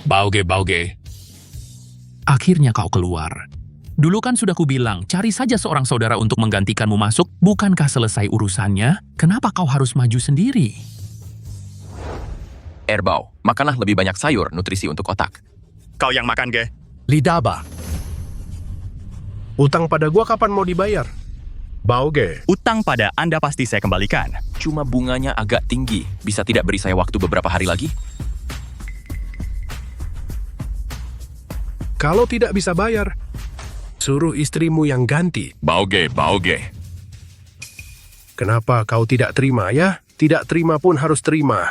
Bauge, Bauge. Akhirnya kau keluar. Dulu kan sudah kubilang, cari saja seorang saudara untuk menggantikanmu masuk. Bukankah selesai urusannya? Kenapa kau harus maju sendiri? Erbau, makanlah lebih banyak sayur, nutrisi untuk otak. Kau yang makan, Ge. Lidaba. Utang pada gua kapan mau dibayar? Bauge. Utang pada Anda pasti saya kembalikan. Cuma bunganya agak tinggi. Bisa tidak beri saya waktu beberapa hari lagi? Kalau tidak bisa bayar, suruh istrimu yang ganti. Bauge, Bauge. Kenapa kau tidak terima ya? Tidak terima pun harus terima.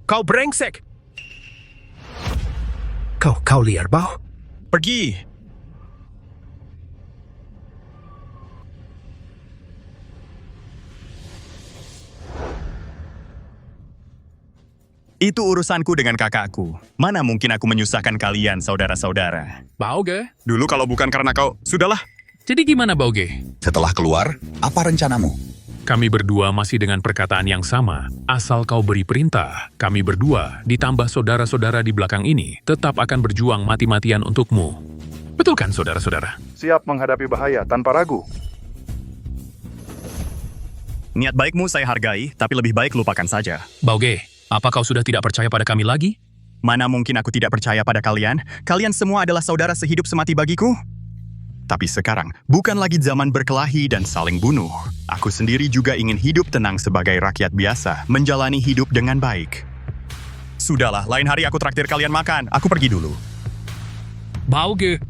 Kau brengsek! Kau liar, Bau? Pergi. Itu urusanku dengan kakakku. Mana mungkin aku menyusahkan kalian, saudara-saudara. Bauge? Dulu kalau bukan karena kau, sudahlah. Jadi gimana, Bauge? Setelah keluar, apa rencanamu? Kami berdua masih dengan perkataan yang sama. Asal kau beri perintah, kami berdua, ditambah saudara-saudara di belakang ini, tetap akan berjuang mati-matian untukmu. Betul kan, saudara-saudara? Siap menghadapi bahaya tanpa ragu. Niat baikmu saya hargai, tapi lebih baik lupakan saja. Bauge, apa kau sudah tidak percaya pada kami lagi? Mana mungkin aku tidak percaya pada kalian? Kalian semua adalah saudara sehidup semati bagiku. Tapi sekarang, bukan lagi zaman berkelahi dan saling bunuh. Aku sendiri juga ingin hidup tenang sebagai rakyat biasa, menjalani hidup dengan baik. Sudahlah, lain hari aku traktir kalian makan. Aku pergi dulu. Bauge.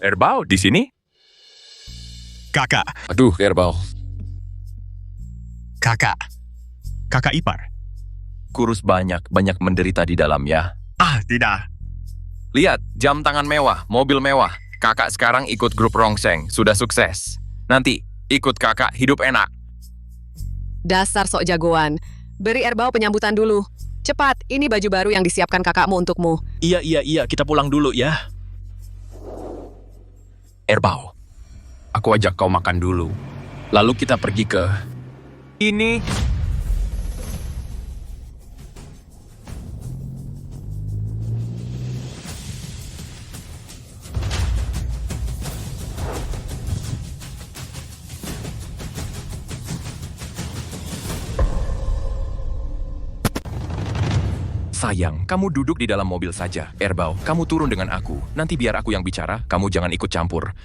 Erbau, di sini? Kakak, Aduh, Erbau. kakak ipar. Kurus banyak menderita di dalam ya. Ah, tidak. Lihat, jam tangan mewah, mobil mewah. Kakak sekarang ikut grup Rongseng, sudah sukses. Nanti, ikut kakak hidup enak. Dasar sok jagoan. Beri Erbau penyambutan dulu. Cepat, ini baju baru yang disiapkan kakakmu untukmu. Iya, kita pulang dulu ya. Erbau, aku ajak kau makan dulu. Lalu kita pergi ke... Ini... Sayang, kamu duduk di dalam mobil saja. Erbau, kamu turun dengan aku. Nanti biar aku yang bicara, kamu jangan ikut campur.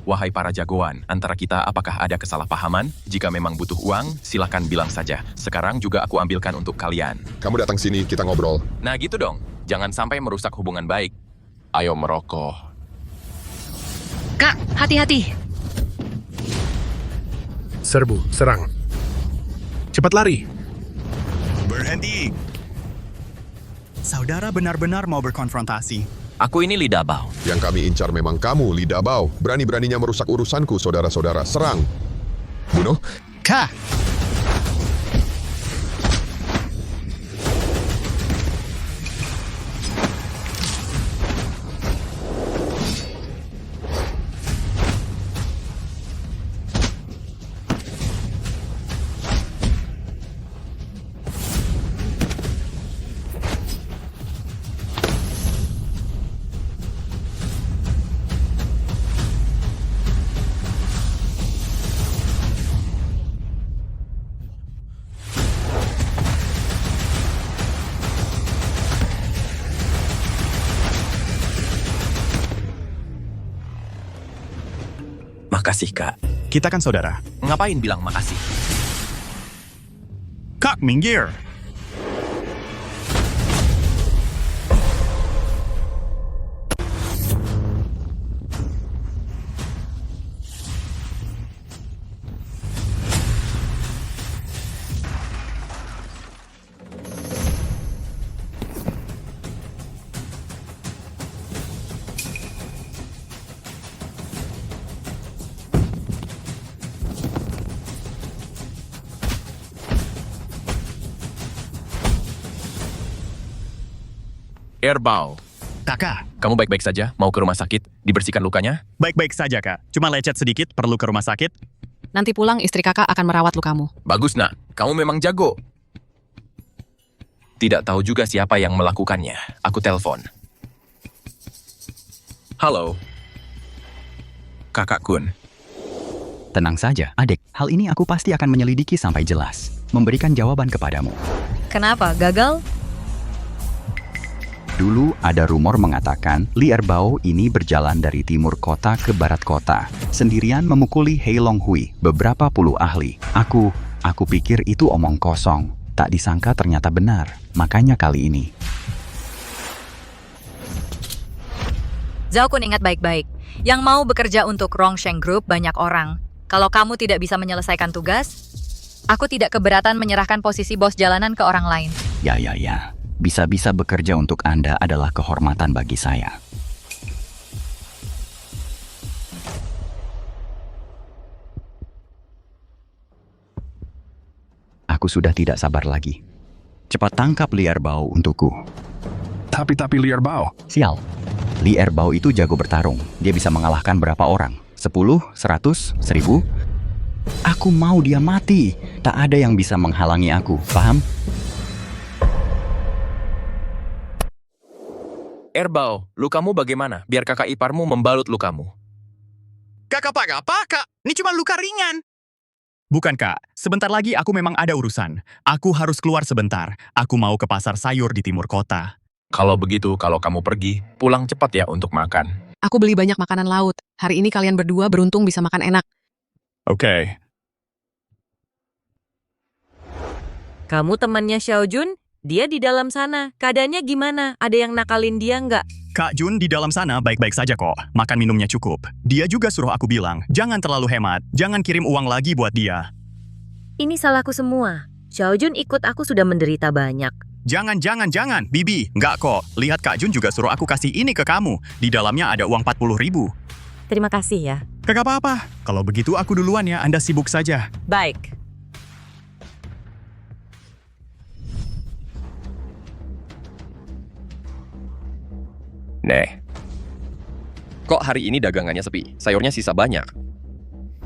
Wahai para jagoan, antara kita apakah ada kesalahpahaman? Jika memang butuh uang, silakan bilang saja. Sekarang juga aku ambilkan untuk kalian. Kamu datang sini, kita ngobrol. Nah gitu dong, jangan sampai merusak hubungan baik. Ayo merokok. Kak, hati-hati. Serbu, serang. Cepat lari. Berhenti. Saudara benar-benar mau berkonfrontasi. Aku ini Lidabau. Yang kami incar memang kamu, Lidabau. Berani-beraninya merusak urusanku, saudara-saudara. Serang. Bunuh. Kak! Makasih, Kak. Kita kan saudara. Ngapain bilang makasih? Kak, minggir. Erbau, Kakak, Kamu baik-baik saja? Mau ke rumah sakit? Dibersihkan lukanya? baik-baik saja, Kak. Cuma lecet sedikit, perlu ke rumah sakit. Nanti pulang istri kakak akan merawat lukamu. Bagus, nak. Kamu memang jago. Tidak tahu juga siapa yang melakukannya. Aku telepon. Halo. Kakak Kun. Tenang saja, adik. Hal ini aku pasti akan menyelidiki sampai jelas. Memberikan jawaban kepadamu. Kenapa? Gagal? Dulu ada rumor mengatakan Li Erbao ini berjalan dari timur kota ke barat kota, sendirian memukuli Hei Long Hui, beberapa puluh ahli. Aku pikir itu omong kosong. Tak disangka ternyata benar. Makanya kali ini. Zhao Kun ingat baik-baik. Yang mau bekerja untuk Rongsheng Group banyak orang. Kalau kamu tidak bisa menyelesaikan tugas, aku tidak keberatan menyerahkan posisi bos jalanan ke orang lain. Ya. Bisa-bisa bekerja untuk Anda adalah kehormatan bagi saya. Aku sudah tidak sabar lagi. Cepat tangkap Li Erbao untukku. Tapi Li Erbao. Sial. Li Erbao itu jago bertarung. Dia bisa mengalahkan berapa orang? 10, 100, 1000? Aku mau dia mati. Tak ada yang bisa menghalangi aku, paham? Erbao, lukamu bagaimana? Biar kakak iparmu membalut lukamu. Kakak, Kak. Ini cuma luka ringan. Bukan, Kak. Sebentar lagi aku memang ada urusan. Aku harus keluar sebentar. Aku mau ke pasar sayur di timur kota. Kalau begitu, kalau kamu pergi, pulang cepat ya untuk makan. Aku beli banyak makanan laut. Hari ini kalian berdua beruntung bisa makan enak. Oke. Kamu temannya Xiao Jun? Dia di dalam sana. Keadaannya gimana? Ada yang nakalin dia nggak? Kak Jun di dalam sana baik-baik saja kok. Makan minumnya cukup. Dia juga suruh aku bilang, jangan terlalu hemat. Jangan kirim uang lagi buat dia. Ini salahku semua. Xiao Jun ikut aku sudah menderita banyak. Jangan. Bibi, nggak kok. Lihat Kak Jun juga suruh aku kasih ini ke kamu. Di dalamnya ada uang 40.000. Terima kasih ya. Kagak apa-apa. Kalau begitu aku duluan ya, Anda sibuk saja. Baik. Neh. Kok hari ini dagangannya sepi? Sayurnya sisa banyak.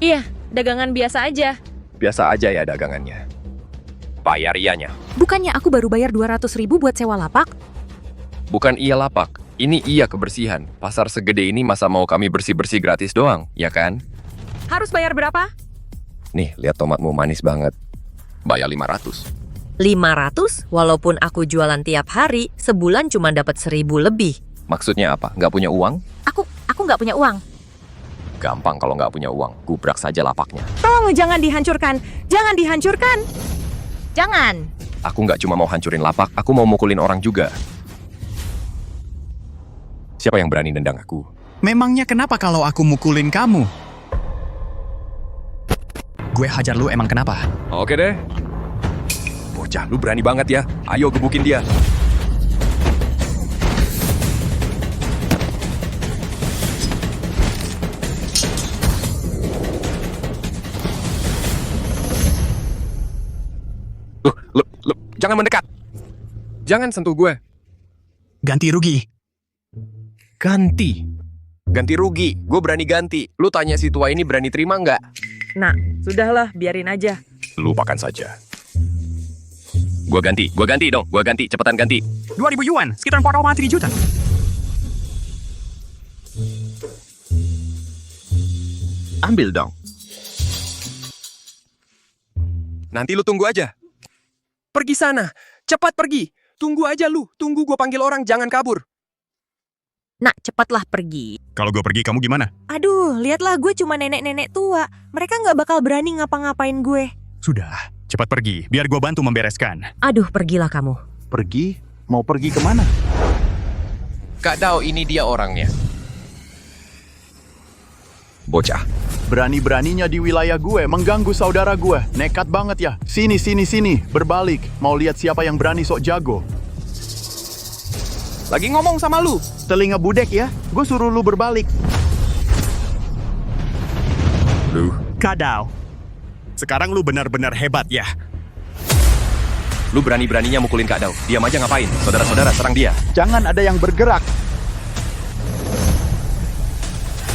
Iya, dagangan biasa aja. Biasa aja ya dagangannya. Bayar ianya. Bukannya aku baru bayar 200.000 buat sewa lapak? Bukan iya lapak. Ini iya kebersihan. Pasar segede ini masa mau kami bersih-bersih gratis doang, ya kan? Harus bayar berapa? Nih, lihat tomatmu manis banget. Bayar 500. 500? Walaupun aku jualan tiap hari, sebulan cuma dapat 1.000 lebih. Maksudnya apa? Nggak punya uang? Aku nggak punya uang. Gampang kalau nggak punya uang. Gubrak saja lapaknya. Tolong jangan dihancurkan. Jangan dihancurkan. Jangan. Aku nggak cuma mau hancurin lapak, aku mau mukulin orang juga. Siapa yang berani nendang aku? Memangnya kenapa kalau aku mukulin kamu? Gue hajar lu emang kenapa? Oke deh. Bocah, lu berani banget ya. Ayo gebukin dia. Jangan mendekat. Jangan sentuh gue. Ganti rugi. Ganti rugi. Gue berani ganti. Lu tanya si tua ini berani terima nggak? Nah, sudahlah, biarin aja. Lupakan saja. Gue ganti dong. Gue ganti, cepetan ganti. 2.000 yuan, sekitar 4,3 juta. Ambil dong. Nanti lu tunggu aja. Pergi sana. Cepat pergi. Tunggu aja lu. Tunggu gue panggil orang, jangan kabur. Nak, cepatlah pergi. Kalau gue pergi, kamu gimana? Aduh, lihatlah gue cuma nenek-nenek tua. Mereka nggak bakal berani ngapa-ngapain gue. Sudah, cepat pergi, biar gue bantu membereskan. Aduh, pergilah kamu. Pergi? Mau pergi kemana? Kak Dao, ini dia orangnya. Bocah. Berani-beraninya di wilayah gue, mengganggu saudara gue. Nekat banget ya. Sini. Berbalik. Mau lihat siapa yang berani sok jago. Lagi ngomong sama lu. Telinga budek ya. Gue suruh lu berbalik. Lu. Kadau. Sekarang lu benar-benar hebat ya. Lu berani-beraninya mukulin Kak Dao. Diam aja ngapain? Saudara-saudara serang dia. Jangan ada yang bergerak.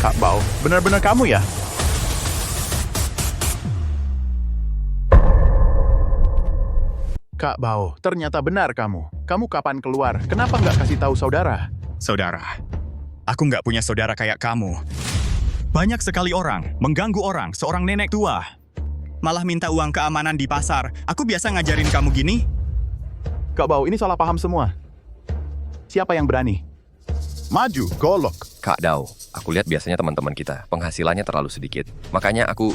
Kak Bao, benar-benar kamu ya? Kak Bao, ternyata benar kamu. Kamu kapan keluar? Kenapa nggak kasih tahu saudara? Saudara, aku nggak punya saudara kayak kamu. Banyak sekali orang mengganggu orang, seorang nenek tua. Malah minta uang keamanan di pasar. Aku biasa ngajarin kamu gini. Kak Bao, ini salah paham semua. Siapa yang berani? Maju, golok. Kak Dao, aku lihat biasanya teman-teman kita penghasilannya terlalu sedikit. Makanya aku...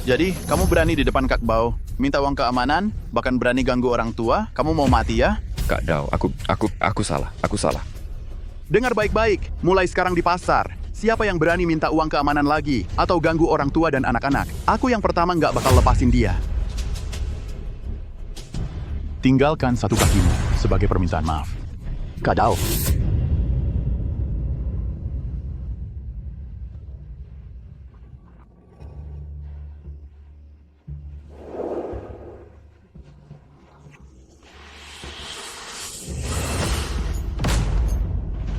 Jadi, kamu berani di depan Kak Bao, minta uang keamanan, bahkan berani ganggu orang tua, kamu mau mati ya? Kak Dao, aku salah. Dengar baik-baik, mulai sekarang di pasar, siapa yang berani minta uang keamanan lagi, atau ganggu orang tua dan anak-anak, aku yang pertama nggak bakal lepasin dia. Tinggalkan satu kakimu sebagai permintaan maaf. Kak Dao.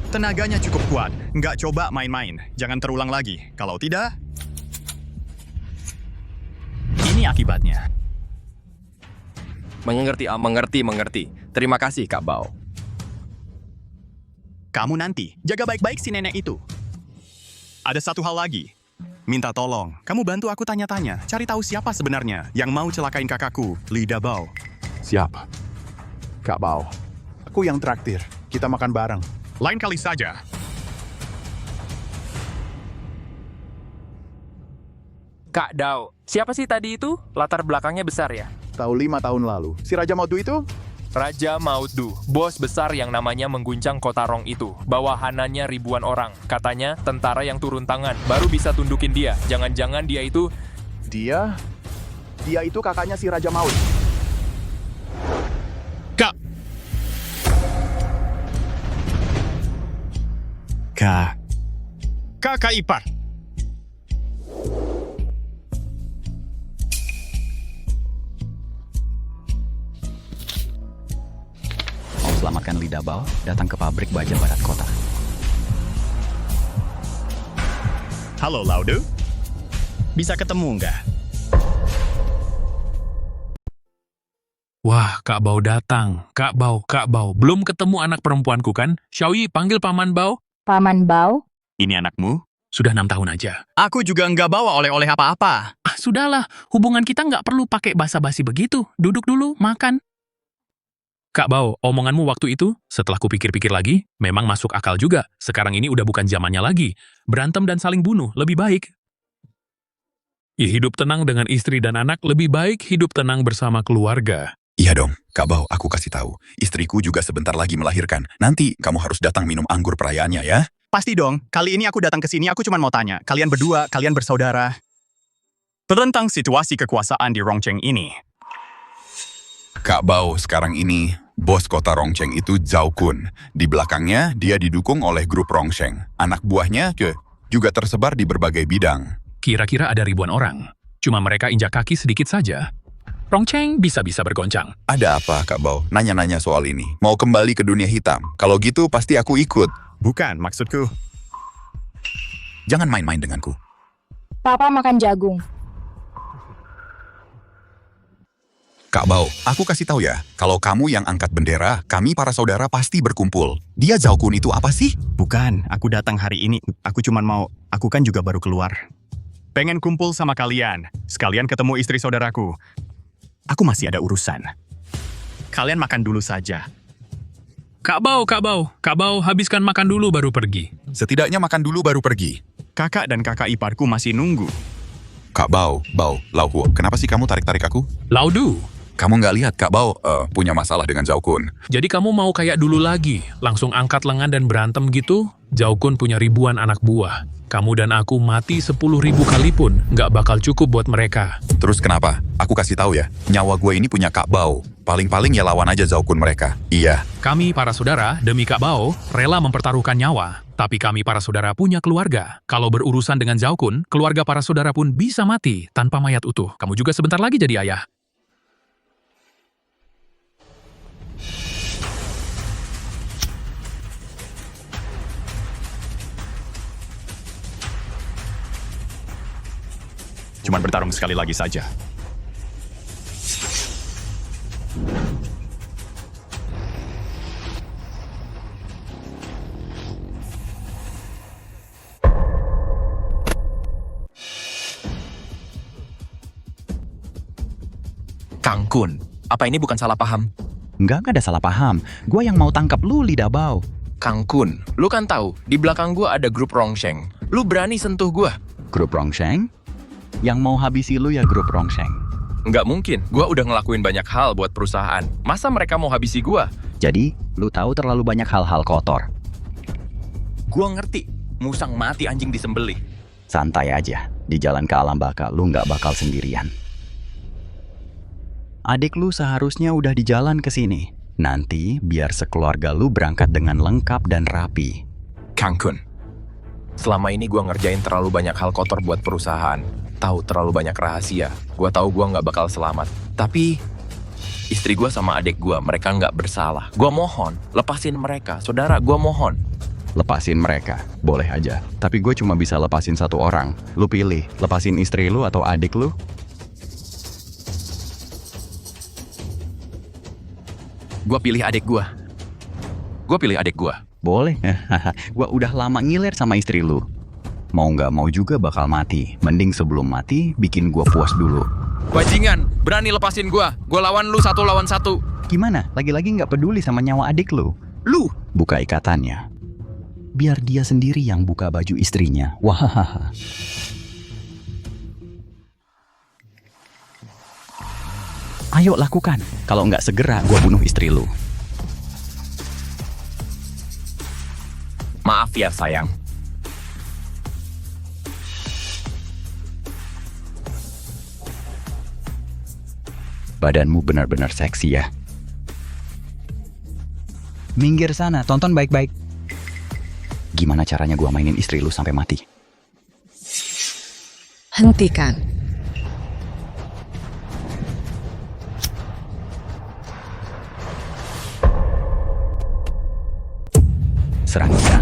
Tenaganya cukup kuat. Nggak coba main-main. Jangan terulang lagi. Kalau tidak, ini akibatnya. Mengerti. Terima kasih, Kak Bao. Kamu nanti jaga baik-baik si nenek itu. Ada satu hal lagi. Minta tolong. Kamu bantu aku tanya-tanya. Cari tahu siapa sebenarnya yang mau celakain kakakku, Lida Bao. Siap. Kak Bao. Aku yang traktir. Kita makan bareng. Lain kali saja. Kak Dao, siapa sih tadi itu? Latar belakangnya besar ya? Tahu 5 tahun lalu, si Raja Maudu itu? Raja Maudu, bos besar yang namanya mengguncang kota Rong itu. Bawahanannya ribuan orang. Katanya tentara yang turun tangan, baru bisa tundukin dia. Jangan-jangan dia itu... Dia itu kakaknya si Raja Maud. Kakak ipar. Mau selamatkan Lida Bao, datang ke pabrik baja barat kota. Halo, Laudu. Bisa ketemu nggak? Wah, Kak Bao datang. Kak Bao. Belum ketemu anak perempuanku kan? Xiaoyi, panggil Paman Bao. Paman Bao? Ini anakmu? Sudah 6 tahun aja. Aku juga nggak bawa oleh-oleh apa-apa. Sudahlah, hubungan kita nggak perlu pakai basa-basi begitu. Duduk dulu, makan. Kak Bao, omonganmu waktu itu, setelah kupikir-pikir lagi, memang masuk akal juga. Sekarang ini udah bukan zamannya lagi. Berantem dan saling bunuh, lebih baik. Hidup tenang dengan istri dan anak, lebih baik hidup tenang bersama keluarga. Iya dong, Kak Bao, aku kasih tahu. Istriku juga sebentar lagi melahirkan. Nanti kamu harus datang minum anggur perayaannya ya. Pasti dong. Kali ini aku datang ke sini, aku cuma mau tanya. Kalian berdua, kalian bersaudara. Tentang situasi kekuasaan di Rongcheng ini. Kak Bao, sekarang ini, bos kota Rongcheng itu Zhao Kun. Di belakangnya, dia didukung oleh grup Rongcheng. Anak buahnya juga tersebar di berbagai bidang. Kira-kira ada ribuan orang. Cuma mereka injak kaki sedikit saja. Rongcheng bisa-bisa bergoncang. Ada apa, Kak Bao? Nanya-nanya soal ini. Mau kembali ke dunia hitam? Kalau gitu, pasti aku ikut. Bukan, maksudku. Jangan main-main denganku. Papa makan jagung. Kak Bao, aku kasih tahu ya, kalau kamu yang angkat bendera, kami para saudara pasti berkumpul. Dia Zhao Kun itu apa sih? Bukan, aku datang hari ini. Aku kan juga baru keluar. Pengen kumpul sama kalian. Sekalian ketemu istri saudaraku. Aku masih ada urusan. Kalian makan dulu saja. Kak Bao, habiskan makan dulu baru pergi. Setidaknya makan dulu baru pergi. Kakak dan kakak iparku masih nunggu. Kak Bao, Lauhu, kenapa sih kamu tarik-tarik aku? Laudu, Kamu nggak lihat Kak Bao punya masalah dengan Zhao Kun? jadi kamu mau kayak dulu lagi, langsung angkat lengan dan berantem gitu? Zhao Kun punya ribuan anak buah. Kamu dan aku mati 10.000 kali pun nggak bakal cukup buat mereka. Terus kenapa? Aku kasih tahu ya, nyawa gue ini punya Kak Bao. Paling-paling ya lawan aja Zhao Kun mereka. Iya. Kami para saudara, demi Kak Bao, rela mempertaruhkan nyawa. Tapi kami para saudara punya keluarga. Kalau berurusan dengan Zhao Kun, keluarga para saudara pun bisa mati tanpa mayat utuh. Kamu juga sebentar lagi jadi ayah. Cuman bertarung sekali lagi saja. Kang Kun, apa ini bukan salah paham? Nggak ada salah paham. Gua yang mau tangkap lu, Lidah Bau. Kang Kun, lu kan tahu, di belakang gua ada grup Rongsheng. Lu berani sentuh gua? Grup Rongsheng? Yang mau habisi lu ya grup Rongsheng. Nggak mungkin, gua udah ngelakuin banyak hal buat perusahaan. Masa mereka mau habisi gua? Jadi, lu tahu terlalu banyak hal-hal kotor. Gua ngerti, musang mati anjing disembelih. Santai aja. Di jalan ke alam baka, lu nggak bakal sendirian. Adik lu seharusnya udah di jalan ke sini. Nanti biar sekeluarga lu berangkat dengan lengkap dan rapi. Kang Kun, selama ini gua ngerjain terlalu banyak hal kotor buat perusahaan. Tahu terlalu banyak rahasia. Gua tahu gua nggak bakal selamat. Tapi istri gua sama adik gua, mereka nggak bersalah. Gua mohon, lepasin mereka. Saudara, gua mohon. Lepasin mereka, boleh aja. Tapi gue cuma bisa lepasin satu orang. Lu pilih, lepasin istri lu atau adik lu? Gua pilih adik gua. Gua pilih adik gua. Boleh. Gua udah lama ngiler sama istri lu. Mau nggak mau juga bakal mati. Mending sebelum mati, bikin gua puas dulu. Bajingan, berani lepasin gua. Gua lawan lu 1 lawan 1. Gimana? Lagi-lagi nggak peduli sama nyawa adik lu? Lu buka ikatannya. Biar dia sendiri yang buka baju istrinya. Wah. Ayo lakukan. Kalau nggak segera, gua bunuh istri lu. Maaf ya sayang. Badanmu benar-benar seksi ya. Minggir sana, tonton baik-baik. Gimana caranya gua mainin istri lu sampai mati? Hentikan. Serang dia.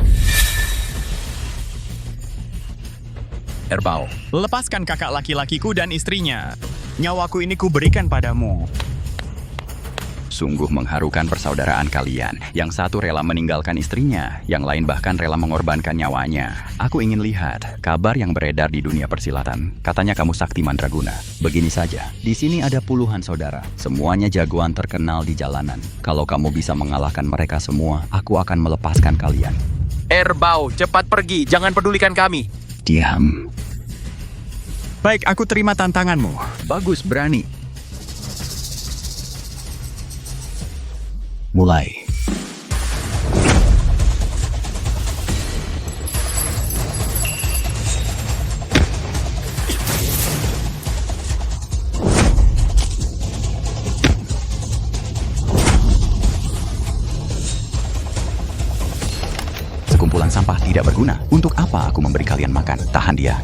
Erbao, Lepaskan kakak laki-lakiku dan istrinya. Nyawaku ini kuberikan padamu. Sungguh mengharukan persaudaraan kalian. Yang satu rela meninggalkan istrinya, yang lain bahkan rela mengorbankan nyawanya. Aku ingin lihat kabar yang beredar di dunia persilatan. Katanya kamu sakti mandraguna. Begini saja, di sini ada puluhan saudara. Semuanya jagoan terkenal di jalanan. Kalau kamu bisa mengalahkan mereka semua, aku akan melepaskan kalian. Erbao, cepat pergi, jangan pedulikan kami. Diam. Baik, aku terima tantanganmu. Bagus, berani. Mulai. Sekumpulan sampah tidak berguna. Untuk apa aku memberi kalian makan? Tahan dia.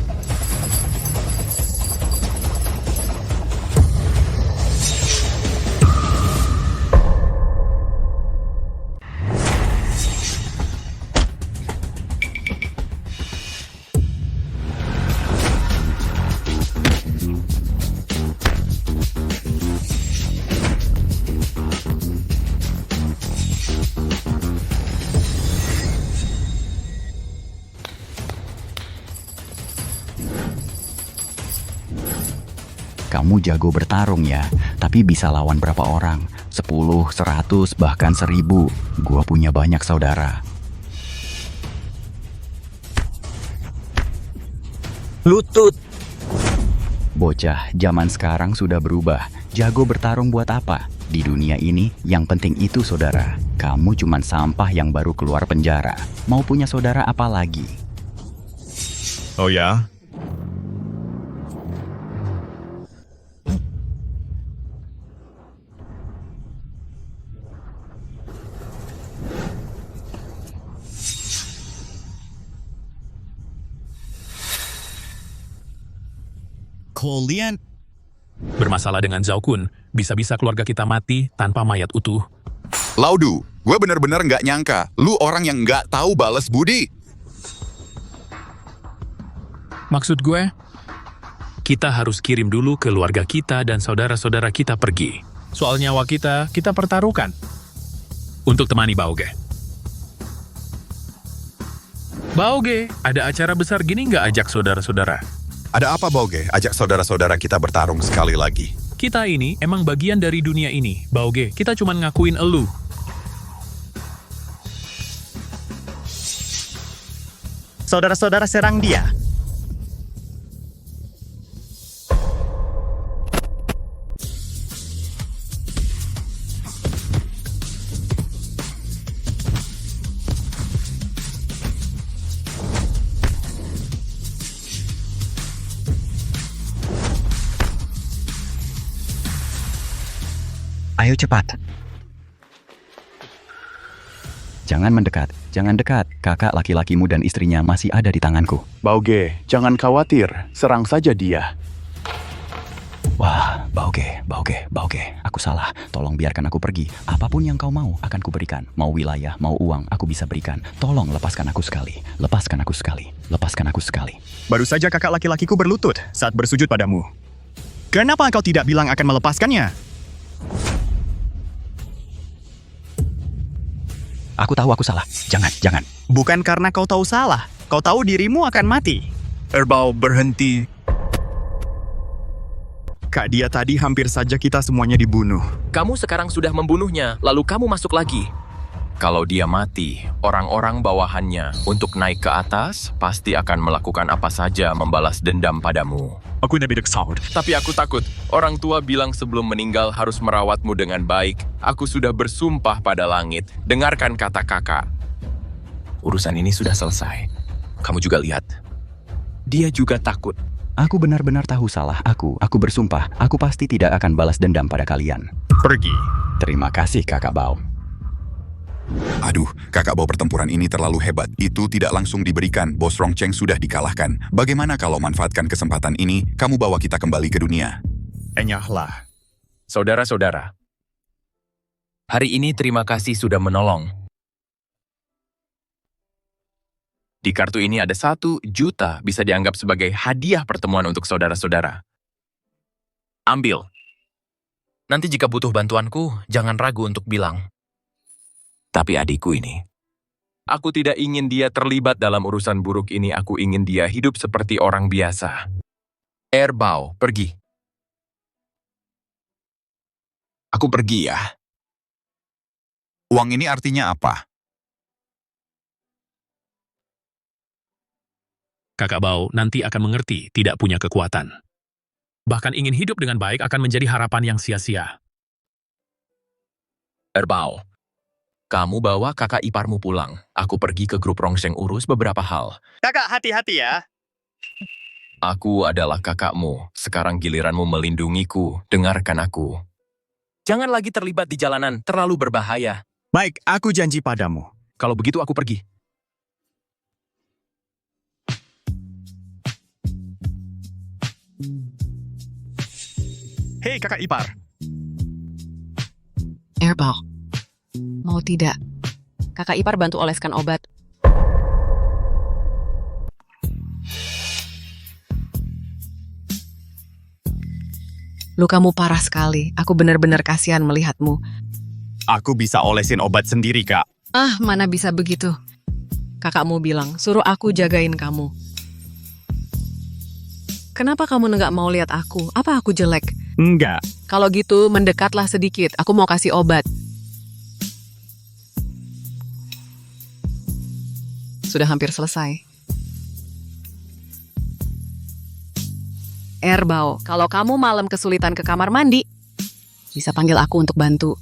Kamu jago bertarung ya, tapi bisa lawan berapa orang? 10, 100, bahkan 1000. Gua punya banyak saudara. Lutut. Bocah, zaman sekarang sudah berubah. Jago bertarung buat apa? Di dunia ini, yang penting itu saudara. Kamu cuman sampah yang baru keluar penjara. Mau punya saudara apa lagi? Oh ya? Kalian Bermasalah dengan Zhao Kun, bisa-bisa keluarga kita mati tanpa mayat utuh. Laudu, gue bener-bener nggak nyangka. Lu orang yang nggak tahu bales budi. Maksud gue, kita harus kirim dulu keluarga kita dan saudara-saudara kita pergi. Soal nyawa kita pertaruhkan. Untuk temani Baoge. Baoge, ada acara besar gini nggak ajak saudara-saudara? Ada apa, Baoge? Ajak saudara-saudara kita bertarung sekali lagi. Kita ini emang bagian dari dunia ini. Baoge, kita cuma ngakuin elu. Saudara-saudara serang dia. Ayo cepat. Jangan mendekat, jangan dekat. Kakak laki-lakimu dan istrinya masih ada di tanganku. Baoge, jangan khawatir. Serang saja dia. Wah, Baoge. Aku salah. Tolong biarkan aku pergi. Apapun yang kau mau, akan kuberikan. Mau wilayah, mau uang, aku bisa berikan. Tolong lepaskan aku sekali. Lepaskan aku sekali. Lepaskan aku sekali. Baru saja kakak laki-lakiku berlutut saat bersujud padamu. Kenapa kau tidak bilang akan melepaskannya? Aku tahu aku salah. Jangan. Bukan karena kau tahu salah. Kau tahu dirimu akan mati. Erbao, berhenti. Kak, dia tadi hampir saja kita semuanya dibunuh. Kamu sekarang sudah membunuhnya, lalu kamu masuk lagi. Kalau dia mati, orang-orang bawahannya untuk naik ke atas pasti akan melakukan apa saja membalas dendam padamu. Tapi aku takut. Orang tua bilang sebelum meninggal harus merawatmu dengan baik. Aku sudah bersumpah pada langit. Dengarkan kata kakak. Urusan ini sudah selesai. Kamu juga lihat. Dia juga takut. Aku benar-benar tahu salah aku. Aku bersumpah, aku pasti tidak akan balas dendam pada kalian. Pergi. Terima kasih, Kakak Bao. Aduh, kakak Bao, pertempuran ini terlalu hebat. Itu tidak langsung diberikan. Bos Rongcheng sudah dikalahkan. Bagaimana kalau manfaatkan kesempatan ini, kamu bawa kita kembali ke dunia? Enyahlah. Saudara-saudara, hari ini terima kasih sudah menolong. Di kartu ini ada 1 juta bisa dianggap sebagai hadiah pertemuan untuk saudara-saudara. Ambil. Nanti jika butuh bantuanku, jangan ragu untuk bilang. Tapi adikku ini, aku tidak ingin dia terlibat dalam urusan buruk ini. Aku ingin dia hidup seperti orang biasa. Erbao, pergi. Aku pergi ya. Uang ini artinya apa? Kakak Bao nanti akan mengerti tidak punya kekuatan. Bahkan ingin hidup dengan baik akan menjadi harapan yang sia-sia. Erbao, kamu bawa kakak iparmu pulang. Aku pergi ke grup Rongcheng urus beberapa hal. Kakak, hati-hati ya. Aku adalah kakakmu. Sekarang giliranmu melindungiku. Dengarkan aku. Jangan lagi terlibat di jalanan. Terlalu berbahaya. Baik, aku janji padamu. Kalau begitu aku pergi. Hei kakak ipar. Erbao, mau tidak? Kakak ipar bantu oleskan obat. Lukamu parah sekali. Aku benar-benar kasihan melihatmu. Aku bisa olesin obat sendiri, Kak. Ah, mana bisa begitu? Kakakmu bilang, suruh aku jagain kamu. Kenapa kamu nggak mau lihat aku? Apa aku jelek? Enggak. Kalau gitu, mendekatlah sedikit. Aku mau kasih obat. Sudah hampir selesai. Erbao, kalau kamu malam kesulitan ke kamar mandi, bisa panggil aku untuk bantu.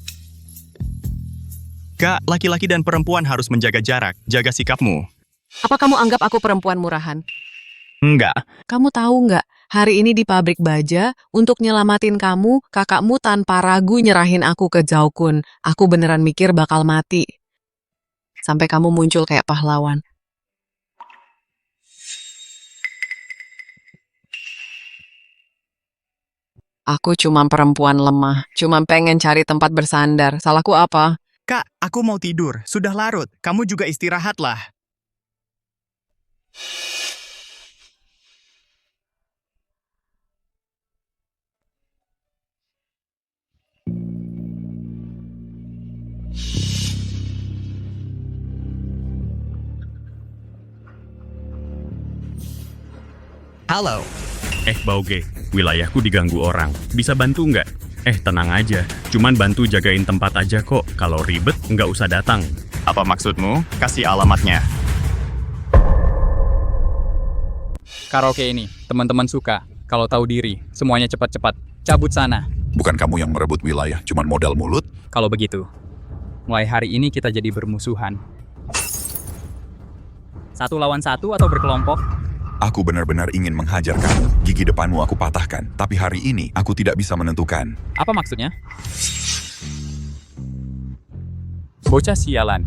Kak, laki-laki dan perempuan harus menjaga jarak. Jaga sikapmu. Apa kamu anggap aku perempuan murahan? Enggak. Kamu tahu nggak, hari ini di pabrik baja, untuk nyelamatin kamu, kakakmu tanpa ragu nyerahin aku ke Zhao Kun. Aku beneran mikir bakal mati. Sampai kamu muncul kayak pahlawan. Aku cuma perempuan lemah, cuma pengen cari tempat bersandar. Salahku apa? Kak, aku mau tidur. Sudah larut. Kamu juga istirahatlah. Halo. Bauge, wilayahku diganggu orang. Bisa bantu nggak? Tenang aja. Cuman bantu jagain tempat aja kok. Kalau ribet, nggak usah datang. Apa maksudmu? Kasih alamatnya. Karaoke ini, teman-teman suka. Kalau tahu diri, semuanya cepat-cepat. Cabut sana. Bukan kamu yang merebut wilayah, cuman modal mulut. Kalau begitu, mulai hari ini kita jadi bermusuhan. 1 lawan 1 atau berkelompok? Aku benar-benar ingin menghajar kamu. Gigi depanmu aku patahkan, tapi hari ini aku tidak bisa menentukan. Apa maksudnya? Bocah sialan.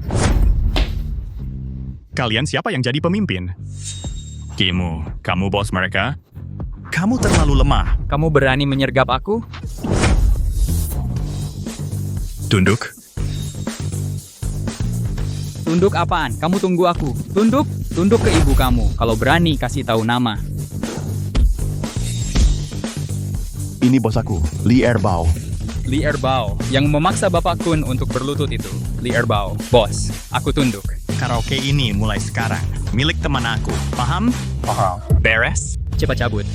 Kalian siapa yang jadi pemimpin? Kimu, kamu bos mereka? Kamu terlalu lemah. Kamu berani menyergap aku? Tunduk. Tunduk apaan? Kamu tunggu aku. Tunduk? Tunduk ke ibu kamu. Kalau berani, kasih tahu nama. Ini bos aku, Li Erbao. Li Erbao, yang memaksa Bapak Kun untuk berlutut itu. Li Erbao, bos, aku tunduk. Karaoke ini mulai sekarang. Milik teman aku. Paham? Paham. Beres? Cepat cabut.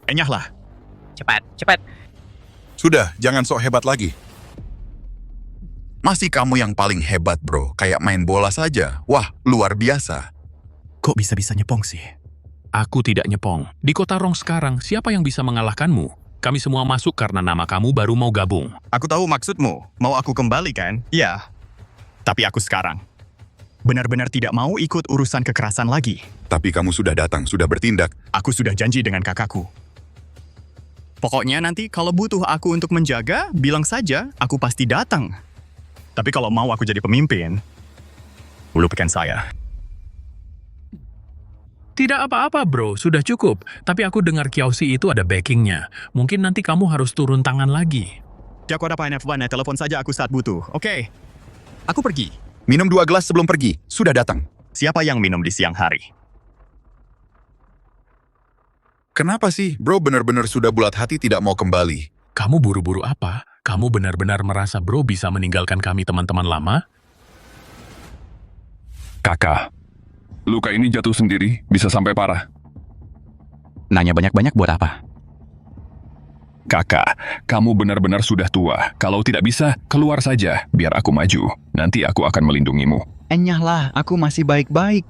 Enyahlah. Cepat, cepat. Sudah, jangan sok hebat lagi. Masih kamu yang paling hebat, bro. Kayak main bola saja. Wah, luar biasa. Kok bisa-bisa nyepong sih? Aku tidak nyepong. Di kota Rong sekarang, siapa yang bisa mengalahkanmu? Kami semua masuk karena nama kamu baru mau gabung. Aku tahu maksudmu. Mau aku kembali kan? Iya. Tapi aku sekarang benar-benar tidak mau ikut urusan kekerasan lagi. Tapi kamu sudah datang, sudah bertindak. Aku sudah janji dengan kakakku. Pokoknya nanti kalau butuh aku untuk menjaga, bilang saja, aku pasti datang. Tapi kalau mau aku jadi pemimpin, lupakan saya. Tidak apa-apa bro, sudah cukup. Tapi aku dengar Kiausi itu ada backingnya. Mungkin nanti kamu harus turun tangan lagi. Jago ada F1, telepon saja aku saat butuh. Oke. Aku pergi. Minum 2 gelas sebelum pergi. Sudah datang. Siapa yang minum di siang hari? Kenapa sih? Bro benar-benar sudah bulat hati tidak mau kembali. Kamu buru-buru apa? Kamu benar-benar merasa bro bisa meninggalkan kami teman-teman lama? Kakak, luka ini jatuh sendiri, bisa sampai parah. Nanya banyak-banyak buat apa? Kakak, kamu benar-benar sudah tua. Kalau tidak bisa, keluar saja, biar aku maju. Nanti aku akan melindungimu. Enyahlah, aku masih baik-baik.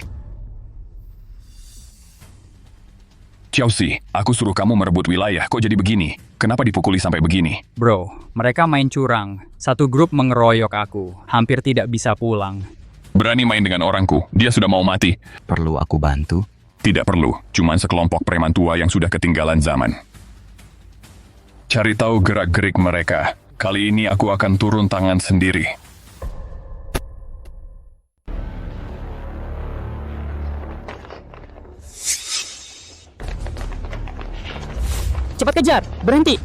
Chelsea, aku suruh kamu merebut wilayah, kok jadi begini? Kenapa dipukuli sampai begini? Bro, mereka main curang. Satu grup mengeroyok aku. Hampir tidak bisa pulang. Berani main dengan orangku, dia sudah mau mati. Perlu aku bantu? Tidak perlu, cuman sekelompok preman tua yang sudah ketinggalan zaman. Cari tahu gerak-gerik mereka. Kali ini aku akan turun tangan sendiri. Cepat kejar, berhenti.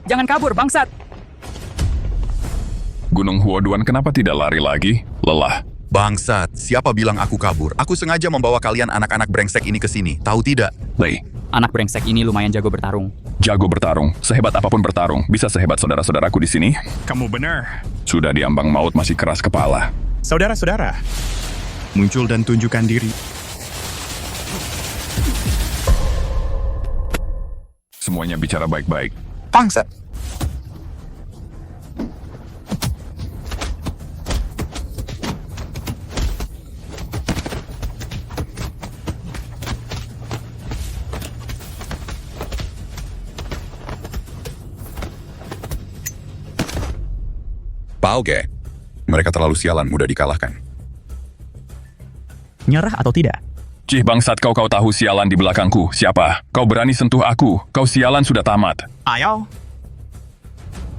Jangan kabur, bangsat. Gunung Huoduan kenapa tidak lari lagi? Lelah. Bangsat, siapa bilang aku kabur? Aku sengaja membawa kalian anak-anak brengsek ini ke sini. Tahu tidak? Lei. Anak brengsek ini lumayan jago bertarung. Jago bertarung, sehebat apapun bertarung. Bisa sehebat saudara-saudaraku di sini? Kamu benar. Sudah diambang maut masih keras kepala. Saudara-saudara, muncul dan tunjukkan diri. Semuanya bicara baik-baik. Bangsat. Pauge. Mereka terlalu sialan, mudah dikalahkan. Nyerah atau tidak? Cih bangsat kau tahu sialan di belakangku. Siapa? Kau berani sentuh aku. Kau sialan sudah tamat. Ayo.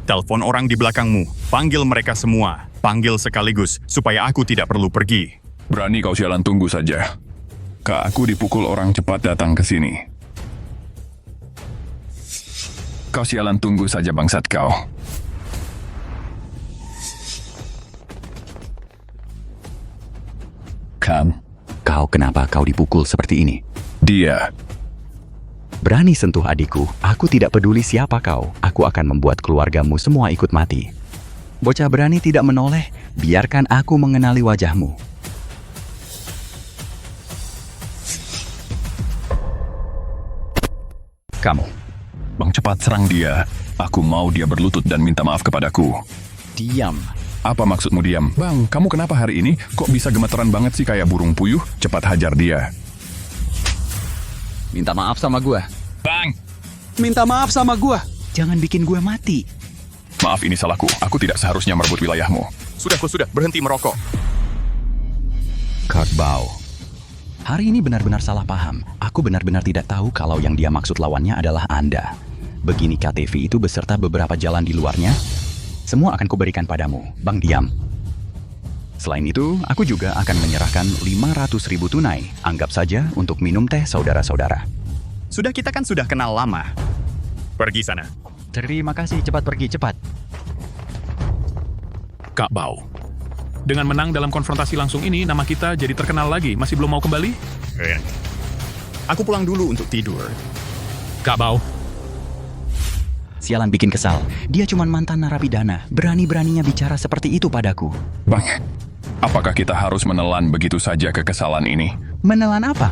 Telepon orang di belakangmu. Panggil mereka semua. Panggil sekaligus, supaya aku tidak perlu pergi. Berani kau sialan, tunggu saja. Kak, aku dipukul orang cepat datang ke sini. Kau sialan, tunggu saja bangsat kau. Kan? Kau kenapa kau dipukul seperti ini? Dia. Berani sentuh adikku, aku tidak peduli siapa kau. Aku akan membuat keluargamu semua ikut mati. Bocah berani tidak menoleh, biarkan aku mengenali wajahmu. Kamu. Bang, cepat serang dia. Aku mau dia berlutut dan minta maaf kepadaku. Diam. Apa maksudmu diam? Bang, kamu kenapa hari ini kok bisa gemeteran banget sih kayak burung puyuh? Cepat hajar dia. Minta maaf sama gua. Bang! Minta maaf sama gua. Jangan bikin gua mati. Maaf, ini salahku. Aku tidak seharusnya merebut wilayahmu. Sudah, berhenti merokok. Kurt Bao. Hari ini benar-benar salah paham. Aku benar-benar tidak tahu kalau yang dia maksud lawannya adalah Anda. Begini KTV itu beserta beberapa jalan di luarnya, semua akan kuberikan padamu. Bang, diam. Selain itu, aku juga akan menyerahkan 500.000 tunai. Anggap saja untuk minum teh saudara-saudara. Sudah kita kan sudah kenal lama. Pergi sana. Terima kasih, cepat pergi, cepat. Kak Bao. Dengan menang dalam konfrontasi langsung ini, nama kita jadi terkenal lagi. Masih belum mau kembali? Aku pulang dulu untuk tidur. Kak Bao. Sialan bikin kesal. Dia cuma mantan narapidana. Berani-beraninya bicara seperti itu padaku. Bang, apakah kita harus menelan begitu saja kekesalan ini? Menelan apa?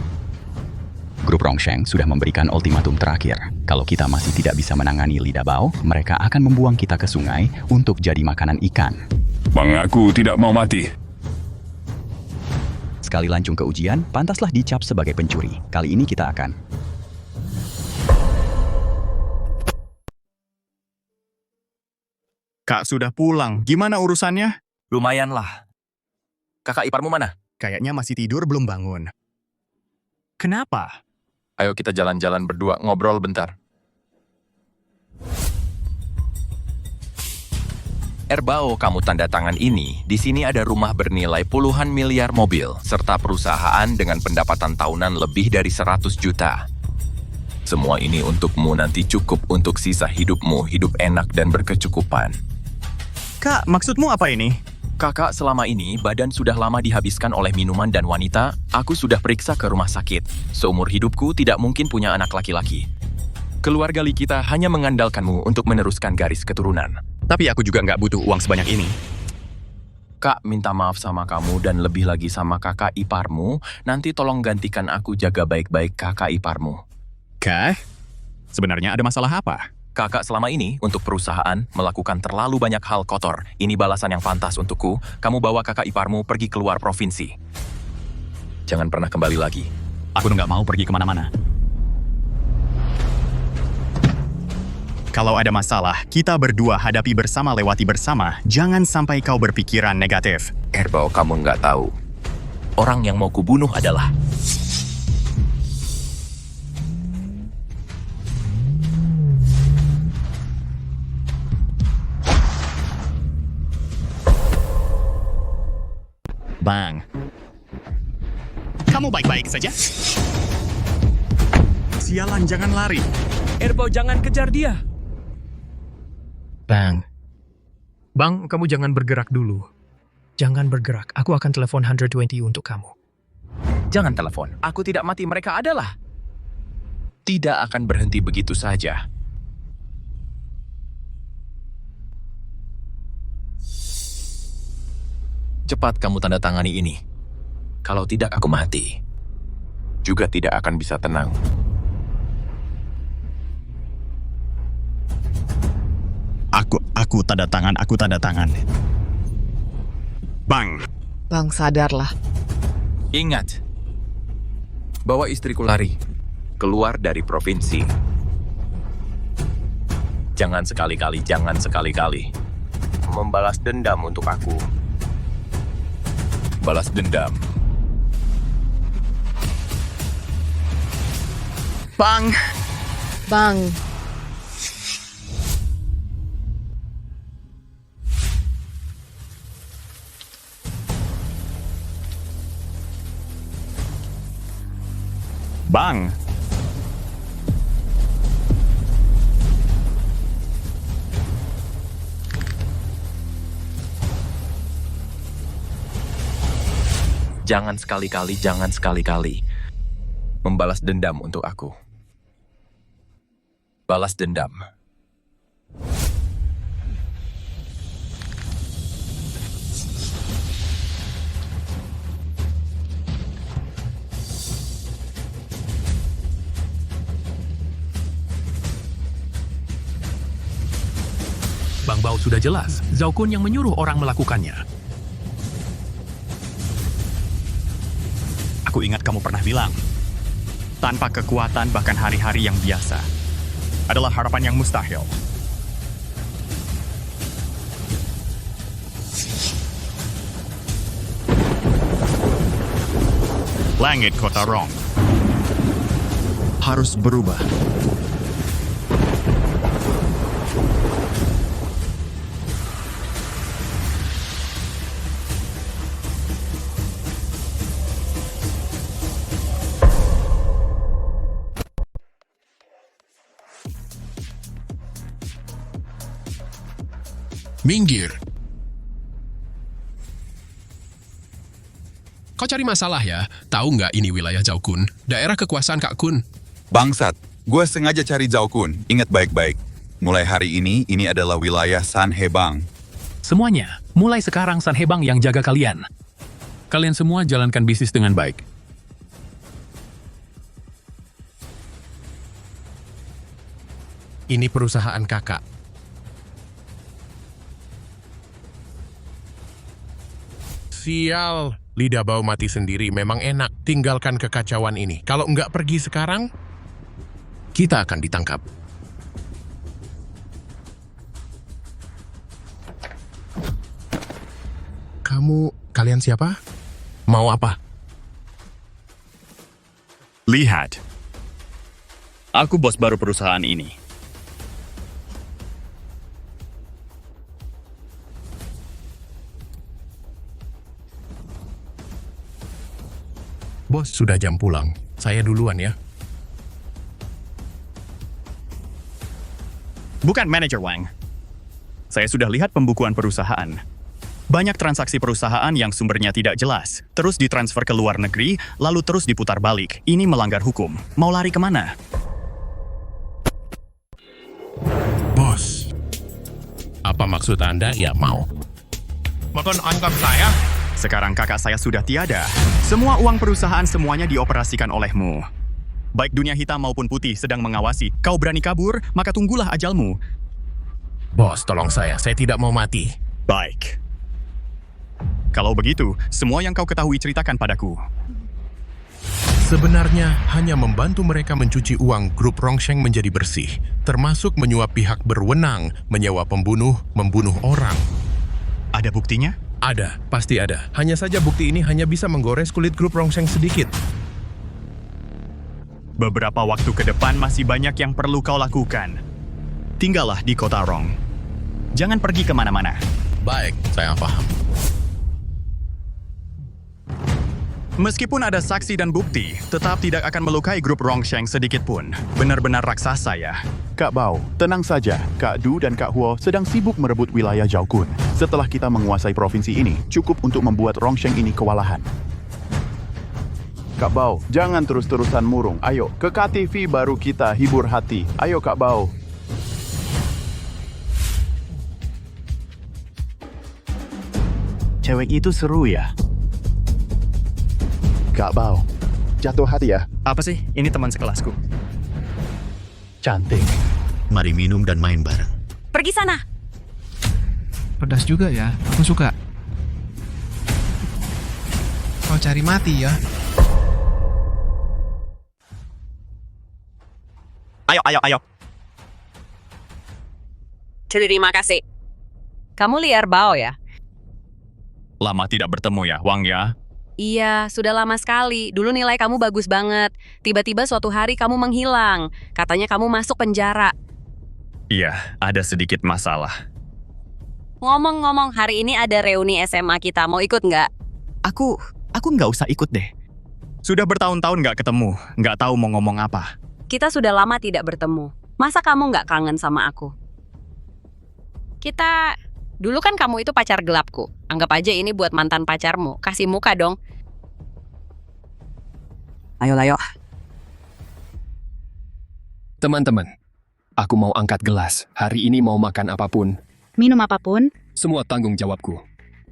Grup Rongsheng sudah memberikan ultimatum terakhir. Kalau kita masih tidak bisa menangani lidah bau, mereka akan membuang kita ke sungai untuk jadi makanan ikan. Bang, aku tidak mau mati. Sekali lancung ke ujian, pantaslah dicap sebagai pencuri. Kali ini kita akan... Kak sudah pulang. Gimana urusannya? Lumayan lah. Kakak iparmu mana? Kayaknya masih tidur belum bangun. Kenapa? Ayo kita jalan-jalan berdua, ngobrol bentar. Erbao, kamu tanda tangan ini. Di sini ada rumah bernilai puluhan miliar mobil, serta perusahaan dengan pendapatan tahunan lebih dari 100 juta. Semua ini untukmu nanti cukup untuk sisa hidupmu, hidup enak dan berkecukupan. Kak, maksudmu apa ini? Kakak, selama ini badan sudah lama dihabiskan oleh minuman dan wanita. Aku sudah periksa ke rumah sakit. Seumur hidupku tidak mungkin punya anak laki-laki. Keluarga kita hanya mengandalkanmu untuk meneruskan garis keturunan. Tapi aku juga nggak butuh uang sebanyak ini. Kak, minta maaf sama kamu dan lebih lagi sama kakak iparmu. Nanti tolong gantikan aku jaga baik-baik kakak iparmu. Kak, sebenarnya ada masalah apa? Kakak selama ini untuk perusahaan melakukan terlalu banyak hal kotor. Ini balasan yang pantas untukku. Kamu bawa kakak iparmu pergi keluar provinsi. Jangan pernah kembali lagi. Aku nggak mau pergi kemana-mana. Kalau ada masalah, kita berdua hadapi bersama, lewati bersama. Jangan sampai kau berpikiran negatif. Erbao, kamu nggak tahu. Orang yang mau kubunuh adalah... Bang. Kamu baik-baik saja? Sialan, jangan lari. Erbao, jangan kejar dia. Bang. Bang, kamu jangan bergerak dulu. Jangan bergerak. Aku akan telepon 120 untuk kamu. Jangan telepon. Aku tidak mati. Mereka adalah... Tidak akan berhenti begitu saja. Cepat kamu tanda tangani ini. Kalau tidak, aku mati. Juga tidak akan bisa tenang. Aku tanda tangan. Bang. Bang, sadarlah. Ingat. Bawa istriku lari. Keluar dari provinsi. Jangan sekali-kali. Membalas dendam untuk aku. Balas dendam. Bang. Bang. Jangan sekali-kali. Membalas dendam untuk aku. Balas dendam. Bang Bao sudah jelas, Zhao Kun yang menyuruh orang melakukannya. Aku ingat kamu pernah bilang, tanpa kekuatan bahkan hari-hari yang biasa adalah harapan yang mustahil. Langit Kota Rong harus berubah. Minggir. Kau cari masalah ya? Tahu nggak ini wilayah Zhao Kun? Daerah kekuasaan Kak Kun. Bangsat, gue sengaja cari Zhao Kun. Ingat baik-baik. Mulai hari ini adalah wilayah San Hebang. Semuanya, mulai sekarang San Hebang yang jaga kalian. Kalian semua jalankan bisnis dengan baik. Ini perusahaan kakak. Sial, lidah bau mati sendiri memang enak. Tinggalkan kekacauan ini. Kalau nggak pergi sekarang, kita akan ditangkap. Kalian siapa? Mau apa? Lihat. Aku bos baru perusahaan ini. Bos, sudah jam pulang. Saya duluan ya. Bukan manajer Wang. Saya sudah lihat pembukuan perusahaan. Banyak transaksi perusahaan yang sumbernya tidak jelas, terus ditransfer ke luar negeri, lalu terus diputar balik. Ini melanggar hukum. Mau lari kemana? Bos, apa maksud Anda? Ya mau. Makan anggap saya? Sekarang kakak saya sudah tiada. Semua uang perusahaan semuanya dioperasikan olehmu. Baik dunia hitam maupun putih sedang mengawasi. Kau berani kabur, maka tunggulah ajalmu. Bos, tolong saya tidak mau mati. Baik. Kalau begitu, semua yang kau ketahui ceritakan padaku. Sebenarnya hanya membantu mereka mencuci uang grup Rongsheng menjadi bersih, termasuk menyuap pihak berwenang, menyewa pembunuh, membunuh orang. Ada buktinya? Ada, pasti ada. Hanya saja bukti ini hanya bisa menggores kulit grup Rongsheng sedikit. Beberapa waktu ke depan masih banyak yang perlu kau lakukan. Tinggallah di Kota Rong. Jangan pergi kemana-mana. Baik, saya paham. Meskipun ada saksi dan bukti, tetap tidak akan melukai grup Rongsheng sedikit pun. Benar-benar raksasa ya. Kak Bao, tenang saja. Kak Du dan Kak Huo sedang sibuk merebut wilayah Zhao Kun. Setelah kita menguasai provinsi ini, cukup untuk membuat Rongsheng ini kewalahan. Kak Bao, jangan terus-terusan murung. Ayo, ke KTV baru kita hibur hati. Ayo Kak Bao. Cewek itu seru ya. Kak Bao, jatuh hati ya? Apa sih? Ini teman sekelasku. Cantik. Mari minum dan main bareng. Pergi sana. Pedas juga ya, aku suka. Kau cari mati ya. Ayo. Terima kasih. Kamu liar Bao ya? Lama tidak bertemu ya, Wang ya? Iya, sudah lama sekali. Dulu nilai kamu bagus banget. Tiba-tiba suatu hari kamu menghilang. Katanya kamu masuk penjara. Iya, ada sedikit masalah. Ngomong-ngomong, hari ini ada reuni SMA kita. Mau ikut nggak? Aku nggak usah ikut deh. Sudah bertahun-tahun nggak ketemu, nggak tahu mau ngomong apa. Kita sudah lama tidak bertemu. Masa kamu nggak kangen sama aku? Dulu kan kamu itu pacar gelapku. Anggap aja ini buat mantan pacarmu. Kasih muka dong. Ayo. Teman-teman, aku mau angkat gelas. Hari ini mau makan apapun. Minum apapun? Semua tanggung jawabku.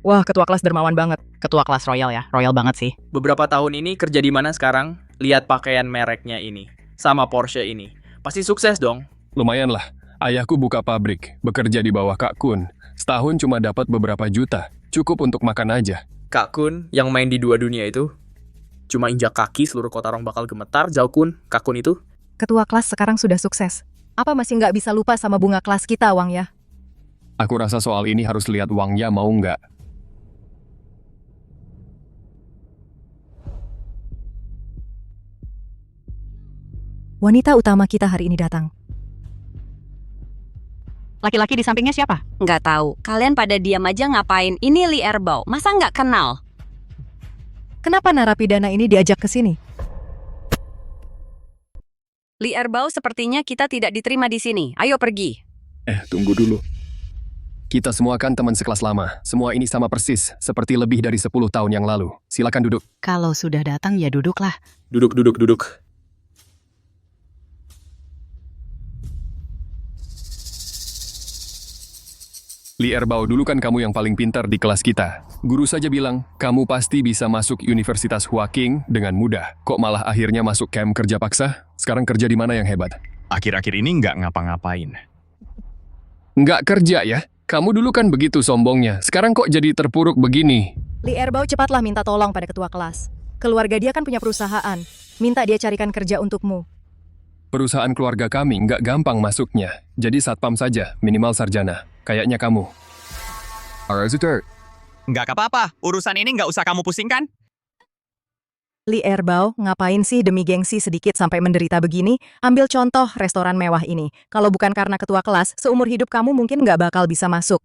Wah, ketua kelas dermawan banget. Ketua kelas royal ya, royal banget sih. Beberapa tahun ini kerja di mana sekarang? Lihat pakaian mereknya ini. Sama Porsche ini. Pasti sukses dong. Lumayan lah. Ayahku buka pabrik, bekerja di bawah Kak Kun. Setahun cuma dapat beberapa juta, cukup untuk makan aja. Kak Kun yang main di dua dunia itu. Cuma injak kaki seluruh kota Rong bakal gemetar, Zhao Kun, Kak Kun itu. Ketua kelas sekarang sudah sukses. Apa masih nggak bisa lupa sama bunga kelas kita, Wang ya? Aku rasa soal ini harus lihat Wang Ya mau nggak. Wanita utama kita hari ini datang. Laki-laki di sampingnya siapa? Nggak tahu. Kalian pada diam aja ngapain? Ini Li Erbao. Masa nggak kenal? Kenapa narapidana ini diajak ke sini? Li Erbao sepertinya kita tidak diterima di sini. Ayo pergi. Tunggu dulu. Kita semua kan teman sekelas lama. Semua ini sama persis, seperti lebih dari 10 tahun yang lalu. Silakan duduk. Kalau sudah datang ya duduklah. Duduk. Li Erbao, dulu kan kamu yang paling pintar di kelas kita. Guru saja bilang, kamu pasti bisa masuk Universitas Huaking dengan mudah. Kok malah akhirnya masuk camp kerja paksa? Sekarang kerja di mana yang hebat? Akhir-akhir ini nggak ngapa-ngapain. Nggak kerja ya? Kamu dulu kan begitu sombongnya. Sekarang kok jadi terpuruk begini? Li Erbao cepatlah minta tolong pada ketua kelas. Keluarga dia kan punya perusahaan. Minta dia carikan kerja untukmu. Perusahaan keluarga kami nggak gampang masuknya. Jadi satpam saja, minimal sarjana. Kayaknya kamu. Nggak apa-apa, urusan ini nggak usah kamu pusingkan. Li Erbao, ngapain sih demi gengsi sedikit sampai menderita begini? Ambil contoh restoran mewah ini. Kalau bukan karena ketua kelas, seumur hidup kamu mungkin nggak bakal bisa masuk.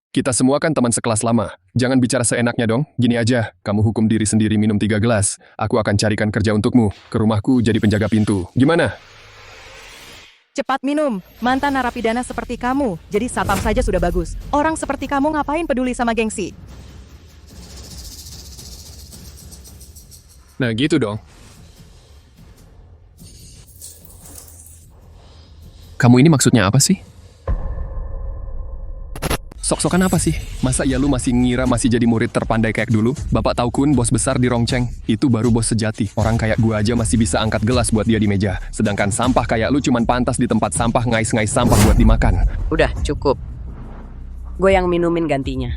Kita semua kan teman sekelas lama. Jangan bicara seenaknya dong. Gini aja, kamu hukum diri sendiri minum 3 gelas. Aku akan carikan kerja untukmu. Ke rumahku jadi penjaga pintu. Gimana? Cepat minum. Mantan narapidana seperti kamu. Jadi satpam saja sudah bagus. Orang seperti kamu ngapain peduli sama gengsi? Nah gitu dong. Kamu ini maksudnya apa sih? Sok-sokan apa sih? Masa ya lu masih ngira masih jadi murid terpandai kayak dulu? Bapak tahu Kun, bos besar di Rongcheng. Itu baru bos sejati. Orang kayak gua aja masih bisa angkat gelas buat dia di meja. Sedangkan sampah kayak lu cuman pantas di tempat sampah ngais-ngais sampah buat dimakan. Udah, cukup. Gue yang minumin gantinya.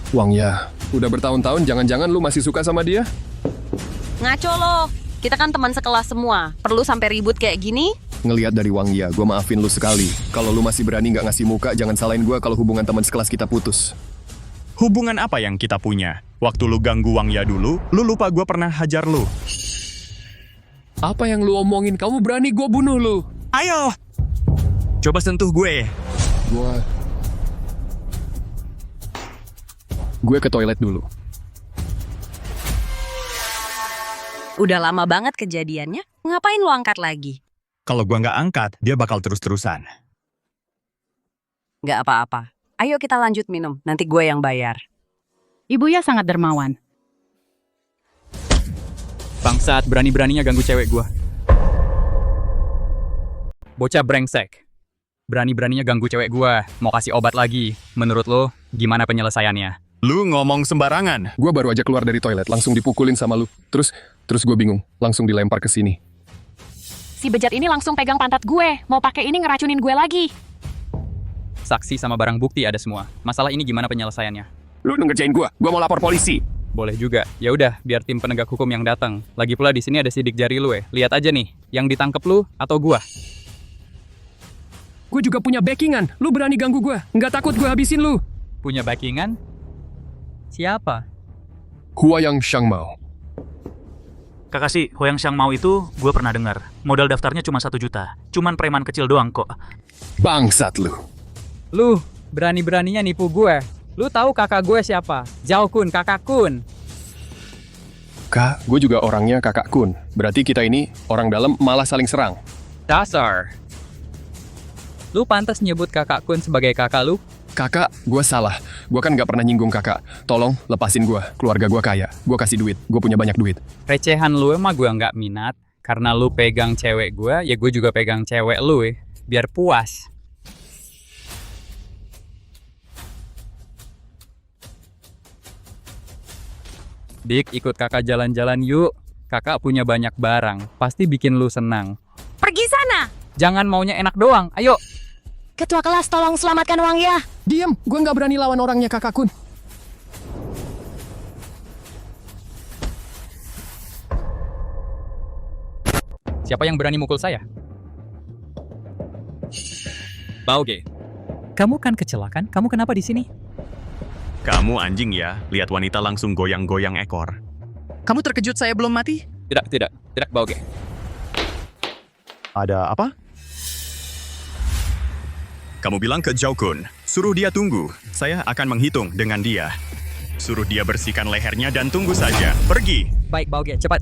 Wang Ya, udah bertahun-tahun jangan-jangan lu masih suka sama dia? Ngaco lo. Kita kan teman sekelas semua. Perlu sampai ribut kayak gini? Ngelihat dari Wang Ya, gua maafin lu sekali. Kalau lu masih berani nggak ngasih muka, jangan salahin gua kalau hubungan teman sekelas kita putus. Hubungan apa yang kita punya? Waktu lu ganggu Wang Ya dulu, lu lupa gua pernah hajar lu. Apa yang lu omongin? Kamu berani gua bunuh lu. Ayo! Coba sentuh gue. Gue ke toilet dulu. Udah lama banget kejadiannya. Ngapain lo angkat lagi? Kalau gua nggak angkat, dia bakal terus-terusan. Nggak apa-apa. Ayo kita lanjut minum. Nanti gue yang bayar. Ibu ya sangat dermawan. Bangsat, berani-beraninya ganggu cewek gua. Bocah brengsek. Berani-beraninya ganggu cewek gua. Mau kasih obat lagi. Menurut lo, gimana penyelesaiannya? Lu ngomong sembarangan. Gue baru aja keluar dari toilet, langsung dipukulin sama lu. Terus gue bingung, langsung dilempar ke sini. Si bejat ini langsung pegang pantat gue. Mau pakai ini ngeracunin gue lagi. Saksi sama barang bukti ada semua. Masalah ini gimana penyelesaiannya? Lu ngerjain gue mau lapor polisi. Boleh juga. Ya udah, biar tim penegak hukum yang datang. Lagi pula di sini ada sidik jari lu. Lihat aja nih, yang ditangkep lu atau gua? Gue juga punya backingan. Lu berani ganggu gue? Nggak takut gue habisin lu? Punya backingan? Siapa? Huayang Shangmao. Kakak Hoyang Shangmao itu gue pernah dengar. Modal daftarnya cuma 1 juta. Cuman preman kecil doang kok. Bangsat lu. Lu berani-beraninya nipu gue. Lu tahu kakak gue siapa? Zhao Kun, kakak Kun. Kak, gue juga orangnya kakak Kun. Berarti kita ini orang dalam malah saling serang. Dasar. Lu pantas nyebut kakak Kun sebagai kakak lu? Kakak, gue salah. Gue kan gak pernah nyinggung kakak. Tolong, lepasin gue. Keluarga gue kaya. Gue kasih duit. Gue punya banyak duit. Recehan lu emang gue nggak minat. Karena lu pegang cewek gue, ya gue juga pegang cewek lu ya. Biar puas. Dik, ikut kakak jalan-jalan yuk. Kakak punya banyak barang, pasti bikin lu senang. Pergi sana! Jangan maunya enak doang, ayo. Ketua kelas, tolong selamatkan Wang ya. Diam, gue nggak berani lawan orangnya Kakak Kun. Siapa yang berani mukul saya? Bauge. Kamu kan kecelakaan, kamu kenapa di sini? Kamu anjing ya, lihat wanita langsung goyang-goyang ekor. Kamu terkejut saya belum mati? Tidak, Bauge. Ada apa? Kamu bilang ke Zhao Kun, suruh dia tunggu. Saya akan menghitung dengan dia. Suruh dia bersihkan lehernya dan tunggu saja. Pergi. Baik, Bauge, cepat.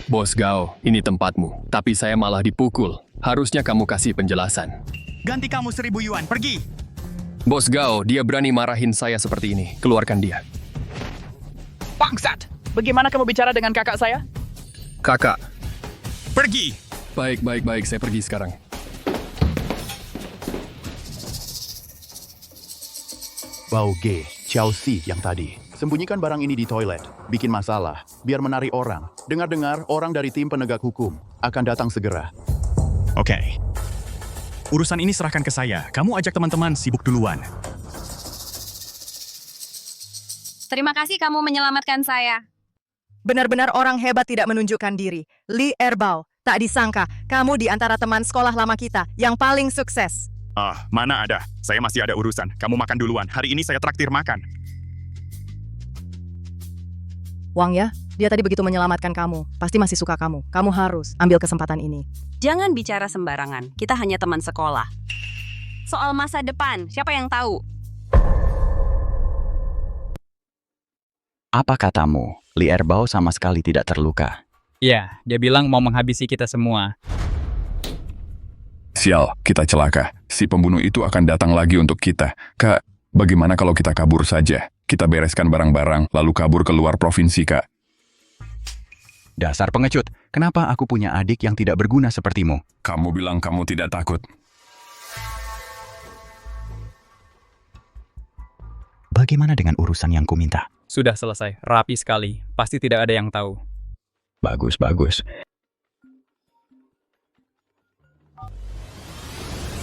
Bos Gao, ini tempatmu. Tapi saya malah dipukul. Harusnya kamu kasih penjelasan. Ganti kamu 1.000 yuan, pergi. Bos Gao, dia berani marahin saya seperti ini. Keluarkan dia. Bangsat! Bagaimana kamu bicara dengan kakak saya? Kakak. Pergi. Baik, saya pergi sekarang. Bauge, Chelsea yang tadi. Sembunyikan barang ini di toilet. Bikin masalah, biar menarik orang. Dengar-dengar orang dari tim penegak hukum akan datang segera. Oke. Urusan ini serahkan ke saya. Kamu ajak teman-teman sibuk duluan. Terima kasih kamu menyelamatkan saya. Benar-benar orang hebat tidak menunjukkan diri. Li Erbao, tak disangka kamu di antara teman sekolah lama kita yang paling sukses. Mana ada. Saya masih ada urusan. Kamu makan duluan. Hari ini saya traktir makan. Wang ya, dia tadi begitu menyelamatkan kamu. Pasti masih suka kamu. Kamu harus ambil kesempatan ini. Jangan bicara sembarangan, kita hanya teman sekolah. Soal masa depan, siapa yang tahu? Apa katamu? Li Erbao sama sekali tidak terluka. Iya, dia bilang mau menghabisi kita semua. Sial, kita celaka. Si pembunuh itu akan datang lagi untuk kita. Kak, bagaimana kalau kita kabur saja? Kita bereskan barang-barang, lalu kabur keluar provinsi, Kak. Dasar pengecut, kenapa aku punya adik yang tidak berguna sepertimu? Kamu bilang kamu tidak takut. Bagaimana dengan urusan yang kuminta? Sudah selesai, rapi sekali. Pasti tidak ada yang tahu. Bagus.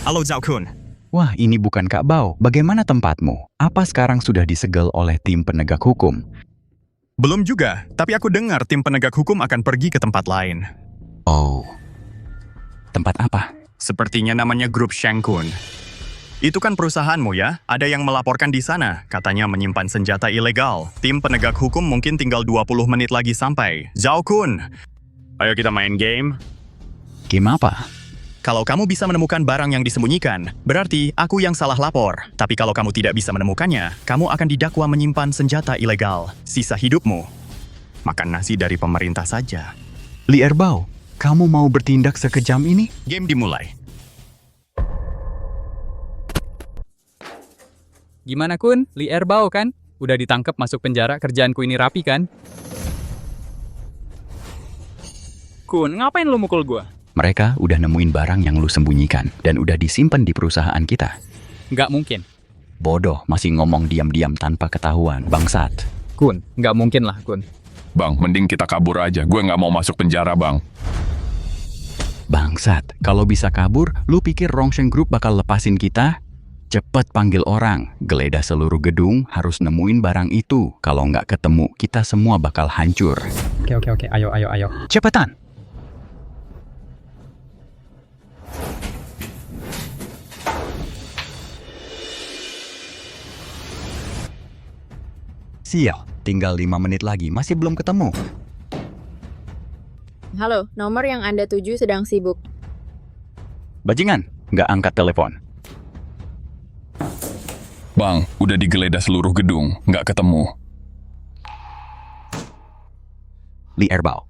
Halo Zhao Kun. Wah, ini bukan Kak Bao. Bagaimana tempatmu? Apa sekarang sudah disegel oleh tim penegak hukum? Belum juga, tapi aku dengar tim penegak hukum akan pergi ke tempat lain. Oh. Tempat apa? Sepertinya namanya Grup Sheng Kun. Itu kan perusahaanmu ya? Ada yang melaporkan di sana, katanya menyimpan senjata ilegal. Tim penegak hukum mungkin tinggal 20 menit lagi sampai. Zhao Kun, ayo kita main game. Game apa? Kalau kamu bisa menemukan barang yang disembunyikan, berarti aku yang salah lapor. Tapi kalau kamu tidak bisa menemukannya, kamu akan didakwa menyimpan senjata ilegal. Sisa hidupmu. Makan nasi dari pemerintah saja. Li Erbao, kamu mau bertindak sekejam ini? Game dimulai. Gimana Kun? Li Erbao kan? Udah ditangkap masuk penjara, kerjaanku ini rapi kan? Kun, ngapain lu mukul gua? Mereka udah nemuin barang yang lu sembunyikan dan udah disimpan di perusahaan kita. Nggak mungkin. Bodoh, masih ngomong diam-diam tanpa ketahuan. Bangsat. Kun, nggak mungkin lah, Kun. Bang, mending kita kabur aja. Gue nggak mau masuk penjara, Bang. Bangsat, kalau bisa kabur, lu pikir Rongsheng Group bakal lepasin kita? Cepet panggil orang, geledah seluruh gedung, harus nemuin barang itu. Kalau nggak ketemu, kita semua bakal hancur. Oke, ayo. Cepetan! Sial, tinggal 5 menit lagi, masih belum ketemu. Halo, nomor yang Anda tuju sedang sibuk. Bajingan, nggak angkat telepon. Bang, udah digeledah seluruh gedung, nggak ketemu. Li Erbao,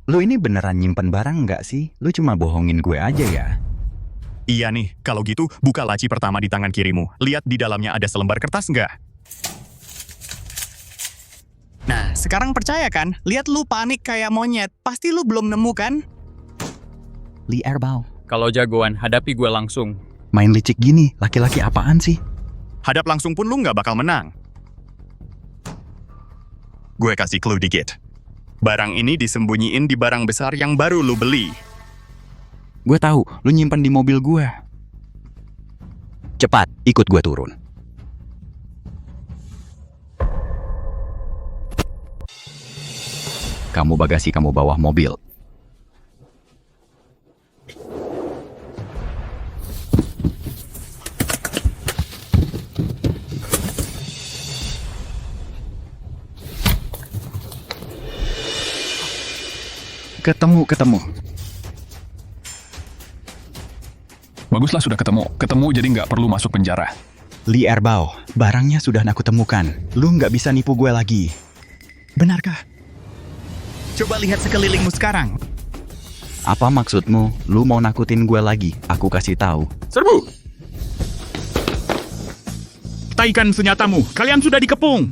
lu ini beneran nyimpen barang nggak sih? Lu cuma bohongin gue aja ya? Iya nih, kalau gitu buka laci pertama di tangan kirimu. Lihat di dalamnya ada selembar kertas nggak? Nah, sekarang percaya kan? Lihat lu panik kayak monyet. Pasti lu belum nemu kan? Li Erbao. Kalau jagoan, hadapi gue langsung. Main licik gini, laki-laki apaan sih? Hadap langsung pun lu nggak bakal menang. Gue kasih clue dikit. Barang ini disembunyiin di barang besar yang baru lu beli. Gue tahu, lu nyimpan di mobil gue. Cepat, ikut gue turun. Kamu bagasi, kamu bawah mobil. Ketemu. Baguslah sudah ketemu. Ketemu jadi nggak perlu masuk penjara. Li Erbao, barangnya sudah aku temukan. Lu nggak bisa nipu gue lagi. Benarkah? Coba lihat sekelilingmu sekarang. Apa maksudmu? Lu mau nakutin gue lagi? Aku kasih tahu. Serbu! Taikan senjatamu. Kalian sudah dikepung.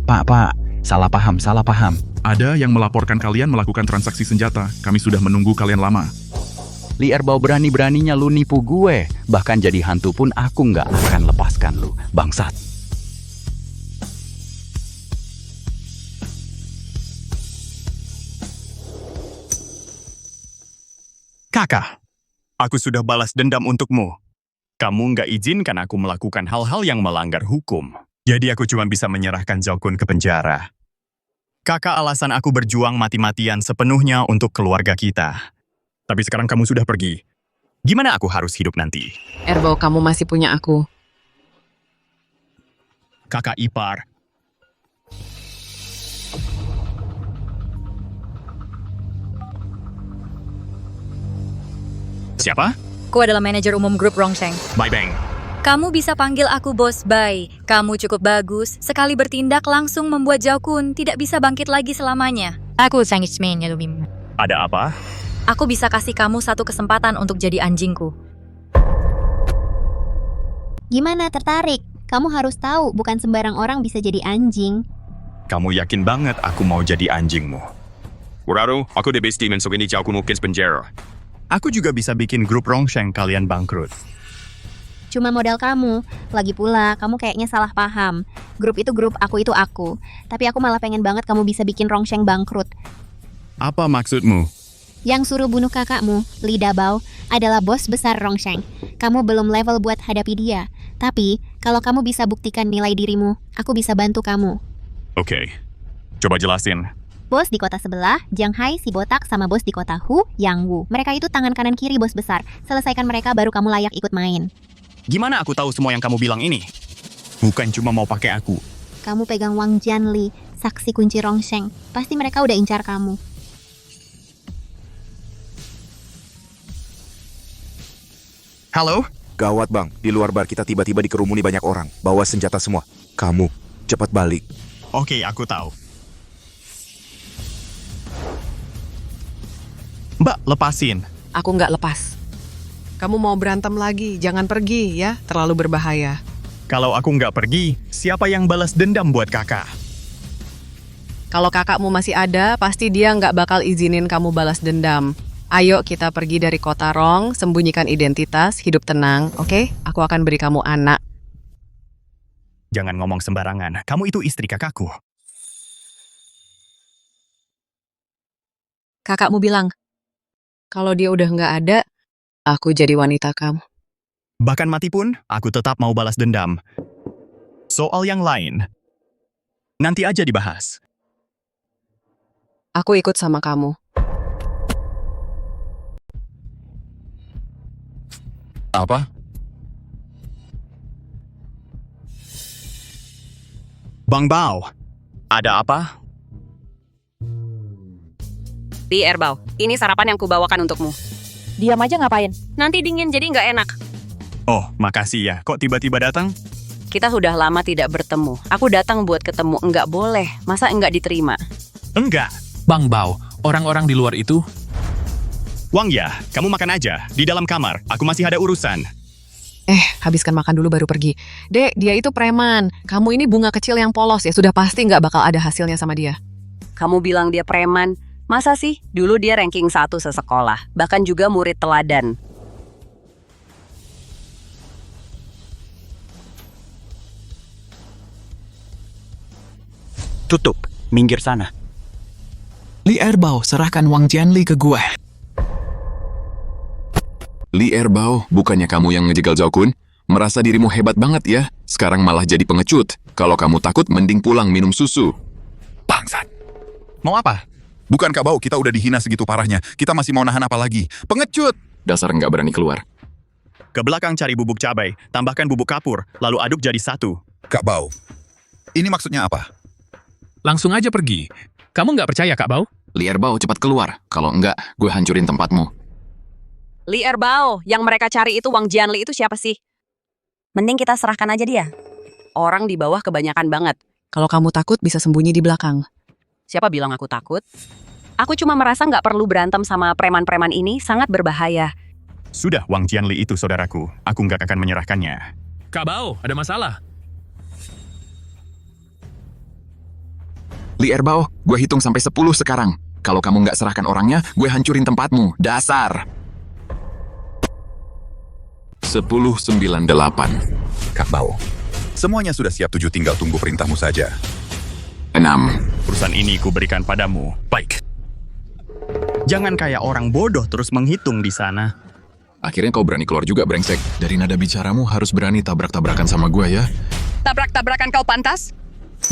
Pak, salah paham. Ada yang melaporkan kalian melakukan transaksi senjata. Kami sudah menunggu kalian lama. Li Erbao berani-beraninya lu nipu gue. Bahkan jadi hantu pun aku nggak akan lepaskan lu, bangsat. Kakak, aku sudah balas dendam untukmu. Kamu nggak izinkan aku melakukan hal-hal yang melanggar hukum. Jadi aku cuma bisa menyerahkan Zaukun ke penjara. Kakak alasan aku berjuang mati-matian sepenuhnya untuk keluarga kita. Tapi sekarang kamu sudah pergi. Gimana aku harus hidup nanti? Erbao, kamu masih punya aku. Kakak ipar. Siapa? Aku adalah manajer umum grup Rongsheng. Bye Bang. Kamu bisa panggil aku Bos Bai. Kamu cukup bagus. Sekali bertindak langsung membuat Zaukun tidak bisa bangkit lagi selamanya. Aku Sangishmin ya Lumim. Ada apa? Aku bisa kasih kamu satu kesempatan untuk jadi anjingku. Gimana, tertarik? Kamu harus tahu, bukan sembarang orang bisa jadi anjing. Kamu yakin banget aku mau jadi anjingmu? Uraru, aku the best demon, so ini Zaukun mungkin penjara. Aku juga bisa bikin grup Rongsheng kalian bangkrut. Cuma modal kamu. Lagi pula, kamu kayaknya salah paham. Grup itu grup, aku itu aku. Tapi aku malah pengen banget kamu bisa bikin Rongsheng bangkrut. Apa maksudmu? Yang suruh bunuh kakakmu, Li Dabao, adalah bos besar Rongsheng. Kamu belum level buat hadapi dia. Tapi, kalau kamu bisa buktikan nilai dirimu, aku bisa bantu kamu. Oke, coba jelasin. Bos di kota sebelah, Jiang Hai si botak sama bos di kota Hu, Yang Wu. Mereka itu tangan kanan kiri bos besar. Selesaikan mereka baru kamu layak ikut main. Gimana aku tahu semua yang kamu bilang ini? Bukan cuma mau pakai aku. Kamu pegang Wang Jianli, saksi kunci Rongsheng. Pasti mereka udah incar kamu. Halo? Gawat bang, di luar bar kita tiba-tiba dikerumuni banyak orang. Bawa senjata semua. Kamu, cepat balik. Oke, aku tahu. Mbak, lepasin. Aku nggak lepas. Kamu mau berantem lagi, jangan pergi ya, terlalu berbahaya. Kalau aku nggak pergi, siapa yang balas dendam buat kakak? Kalau kakakmu masih ada, pasti dia nggak bakal izinin kamu balas dendam. Ayo kita pergi dari kota Rong, sembunyikan identitas, hidup tenang, oke? Aku akan beri kamu anak. Jangan ngomong sembarangan, kamu itu istri kakakku. Kakakmu bilang, kalau dia udah nggak ada, aku jadi wanita kamu. Bahkan mati pun, aku tetap mau balas dendam. Soal yang lain, nanti aja dibahas. Aku ikut sama kamu. Apa? Bang Bao, ada apa? Li Erbao, ini sarapan yang kubawakan untukmu. Diam aja ngapain? Nanti dingin jadi nggak enak. Oh, makasih ya. Kok tiba-tiba datang? Kita sudah lama tidak bertemu. Aku datang buat ketemu. Enggak boleh. Masa enggak diterima? Enggak. Bang Bao, orang-orang di luar itu... Wang ya, kamu makan aja. Di dalam kamar, aku masih ada urusan. Habiskan makan dulu baru pergi. Dek, dia itu preman. Kamu ini bunga kecil yang polos ya, sudah pasti nggak bakal ada hasilnya sama dia. Kamu bilang dia preman. Masa sih? Dulu dia ranking 1 sesekolah. Bahkan juga murid teladan. Tutup. Minggir sana. Li Erbao, serahkan Wang Jianli ke gue. Li Erbao, bukannya kamu yang ngejegal Zhao Kun? Merasa dirimu hebat banget ya? Sekarang malah jadi pengecut. Kalau kamu takut, mending pulang minum susu. Bangsat. Mau apa? Bukan Kak Bao, kita udah dihina segitu parahnya. Kita masih mau nahan apa lagi? Pengecut! Dasar nggak berani keluar. Ke belakang cari bubuk cabai, tambahkan bubuk kapur, lalu aduk jadi satu. Kak Bao, ini maksudnya apa? Langsung aja pergi. Kamu nggak percaya, Kak Bao? Li Erbao, cepat keluar. Kalau enggak, gue hancurin tempatmu. Li Erbao, yang mereka cari itu Wang Jianli itu siapa sih? Mending kita serahkan aja dia. Orang di bawah kebanyakan banget. Kalau kamu takut bisa sembunyi di belakang. Siapa bilang aku takut? Aku cuma merasa nggak perlu berantem sama preman-preman ini, sangat berbahaya. Sudah, Wang Jianli itu saudaraku. Aku nggak akan menyerahkannya. Kak Bao, ada masalah. Li Erbao, gue hitung sampai 10 sekarang. Kalau kamu nggak serahkan orangnya, gue hancurin tempatmu. Dasar! 10, 9, 8. Kak Bao, semuanya sudah siap 7, tinggal tunggu perintahmu saja. 6. Urusan ini kuberikan padamu. Baik. Jangan kayak orang bodoh terus menghitung di sana. Akhirnya kau berani keluar juga, brengsek. Dari nada bicaramu harus berani tabrak-tabrakan sama gue ya. Tabrak-tabrakan kau pantas?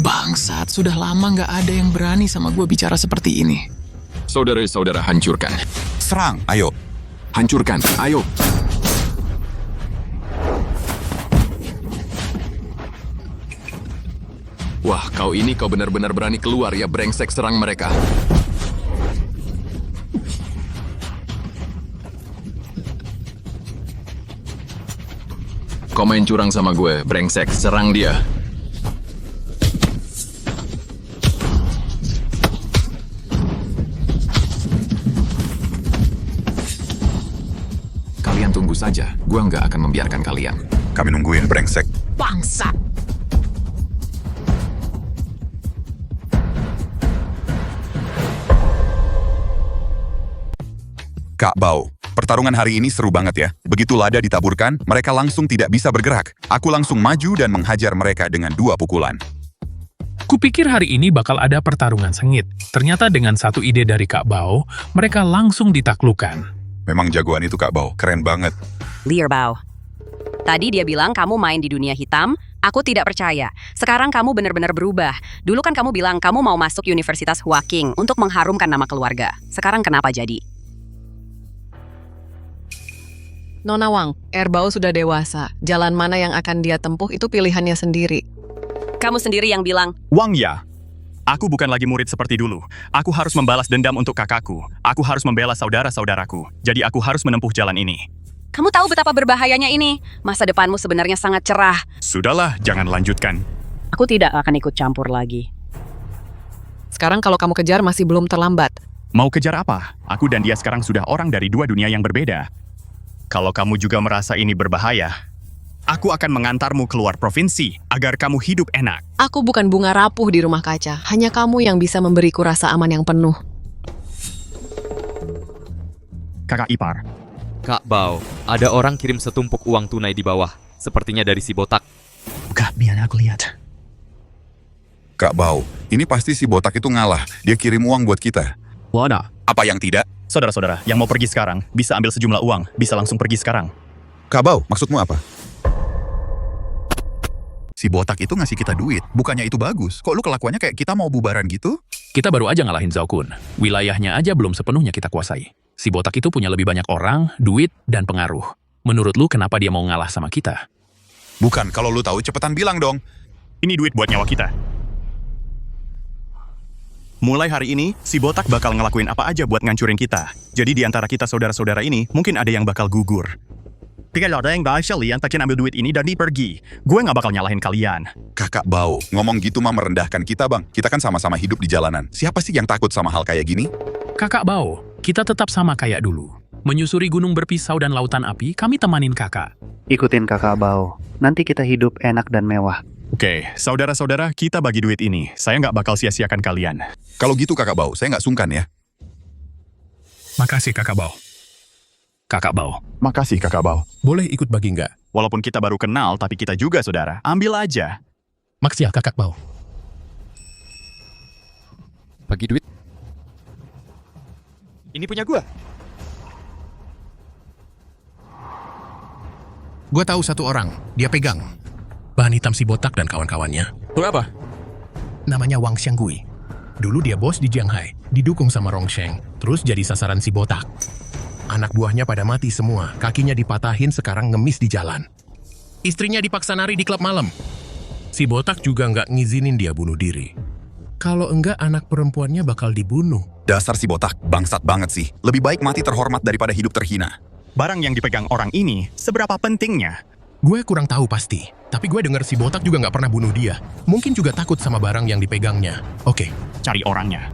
Bangsat, sudah lama nggak ada yang berani sama gue bicara seperti ini. Saudara-saudara, hancurkan. Serang, ayo. Hancurkan, ayo. Wah, kau benar-benar berani keluar ya, brengsek, serang mereka. Kau main curang sama gue, brengsek, serang dia. Kalian tunggu saja, gue nggak akan membiarkan kalian. Kami nungguin, brengsek. Bangsat! Kak Bao, pertarungan hari ini seru banget ya. Begitu lada ditaburkan, mereka langsung tidak bisa bergerak. Aku langsung maju dan menghajar mereka dengan 2 pukulan. Kupikir hari ini bakal ada pertarungan sengit. Ternyata dengan satu ide dari Kak Bao, mereka langsung ditaklukkan. Memang jagoan itu Kak Bao, keren banget. Li Erbao. Tadi dia bilang kamu main di dunia hitam, aku tidak percaya. Sekarang kamu benar-benar berubah. Dulu kan kamu bilang kamu mau masuk Universitas Hua Qing untuk mengharumkan nama keluarga. Sekarang kenapa jadi? Nona Wang, Erbao sudah dewasa. Jalan mana yang akan dia tempuh itu pilihannya sendiri. Kamu sendiri yang bilang. Wang ya. Aku bukan lagi murid seperti dulu. Aku harus membalas dendam untuk kakakku. Aku harus membela saudara-saudaraku. Jadi aku harus menempuh jalan ini. Kamu tahu betapa berbahayanya ini? Masa depanmu sebenarnya sangat cerah. Sudahlah, jangan lanjutkan. Aku tidak akan ikut campur lagi. Sekarang kalau kamu kejar masih belum terlambat. Mau kejar apa? Aku dan dia sekarang sudah orang dari 2 dunia yang berbeda. Kalau kamu juga merasa ini berbahaya, aku akan mengantarmu keluar provinsi agar kamu hidup enak. Aku bukan bunga rapuh di rumah kaca. Hanya kamu yang bisa memberiku rasa aman yang penuh. Kakak ipar. Kak Bao, ada orang kirim setumpuk uang tunai di bawah. Sepertinya dari si botak. Buka, biar aku lihat. Kak Bao, ini pasti si botak itu ngalah. Dia kirim uang buat kita. Wadah. Apa yang tidak? Saudara-saudara, yang mau pergi sekarang, bisa ambil sejumlah uang, bisa langsung pergi sekarang. Kak Bao, maksudmu apa? Si botak itu ngasih kita duit, bukannya itu bagus. Kok lu kelakuannya kayak kita mau bubaran gitu? Kita baru aja ngalahin Zhao Kun. Wilayahnya aja belum sepenuhnya kita kuasai. Si botak itu punya lebih banyak orang, duit, dan pengaruh. Menurut lu kenapa dia mau ngalah sama kita? Bukan, kalau lu tahu cepetan bilang dong. Ini duit buat nyawa kita. Mulai hari ini, si botak bakal ngelakuin apa aja buat ngancurin kita. Jadi di antara kita saudara-saudara ini, mungkin ada yang bakal gugur. Tiga ada yang bakal yang takin ambil duit ini dan pergi. Gue nggak bakal nyalahin kalian. Kakak Bao, ngomong gitu mah merendahkan kita bang. Kita kan sama-sama hidup di jalanan. Siapa sih yang takut sama hal kayak gini? Kakak Bao, kita tetap sama kayak dulu. Menyusuri gunung berpisau dan lautan api, kami temanin kakak. Ikutin kakak Bao. Nanti kita hidup enak dan mewah. Oke, saudara-saudara, kita bagi duit ini. Saya nggak bakal sia-siakan kalian. Kalau gitu kakak Bao, saya nggak sungkan ya. Makasih kakak Bao. Kakak Bao. Makasih kakak Bao. Boleh ikut bagi nggak? Walaupun kita baru kenal, tapi kita juga saudara. Ambil aja. Makasih ya kakak Bao. Bagi duit. Ini punya gua. Gue tahu satu orang, dia pegang. Bahan hitam si botak dan kawan-kawannya. Berapa? Namanya Wang Xianggui. Dulu dia bos di Jianghai, didukung sama Rongsheng, terus jadi sasaran si botak. Anak buahnya pada mati semua, kakinya dipatahin sekarang ngemis di jalan. Istrinya dipaksa nari di klub malam. Si botak juga nggak ngizinin dia bunuh diri. Kalau enggak, anak perempuannya bakal dibunuh. Dasar si botak, bangsat banget sih. Lebih baik mati terhormat daripada hidup terhina. Barang yang dipegang orang ini, seberapa pentingnya? Gue kurang tahu pasti, tapi gue denger si botak juga nggak pernah bunuh dia. Mungkin juga takut sama barang yang dipegangnya. Oke, cari orangnya.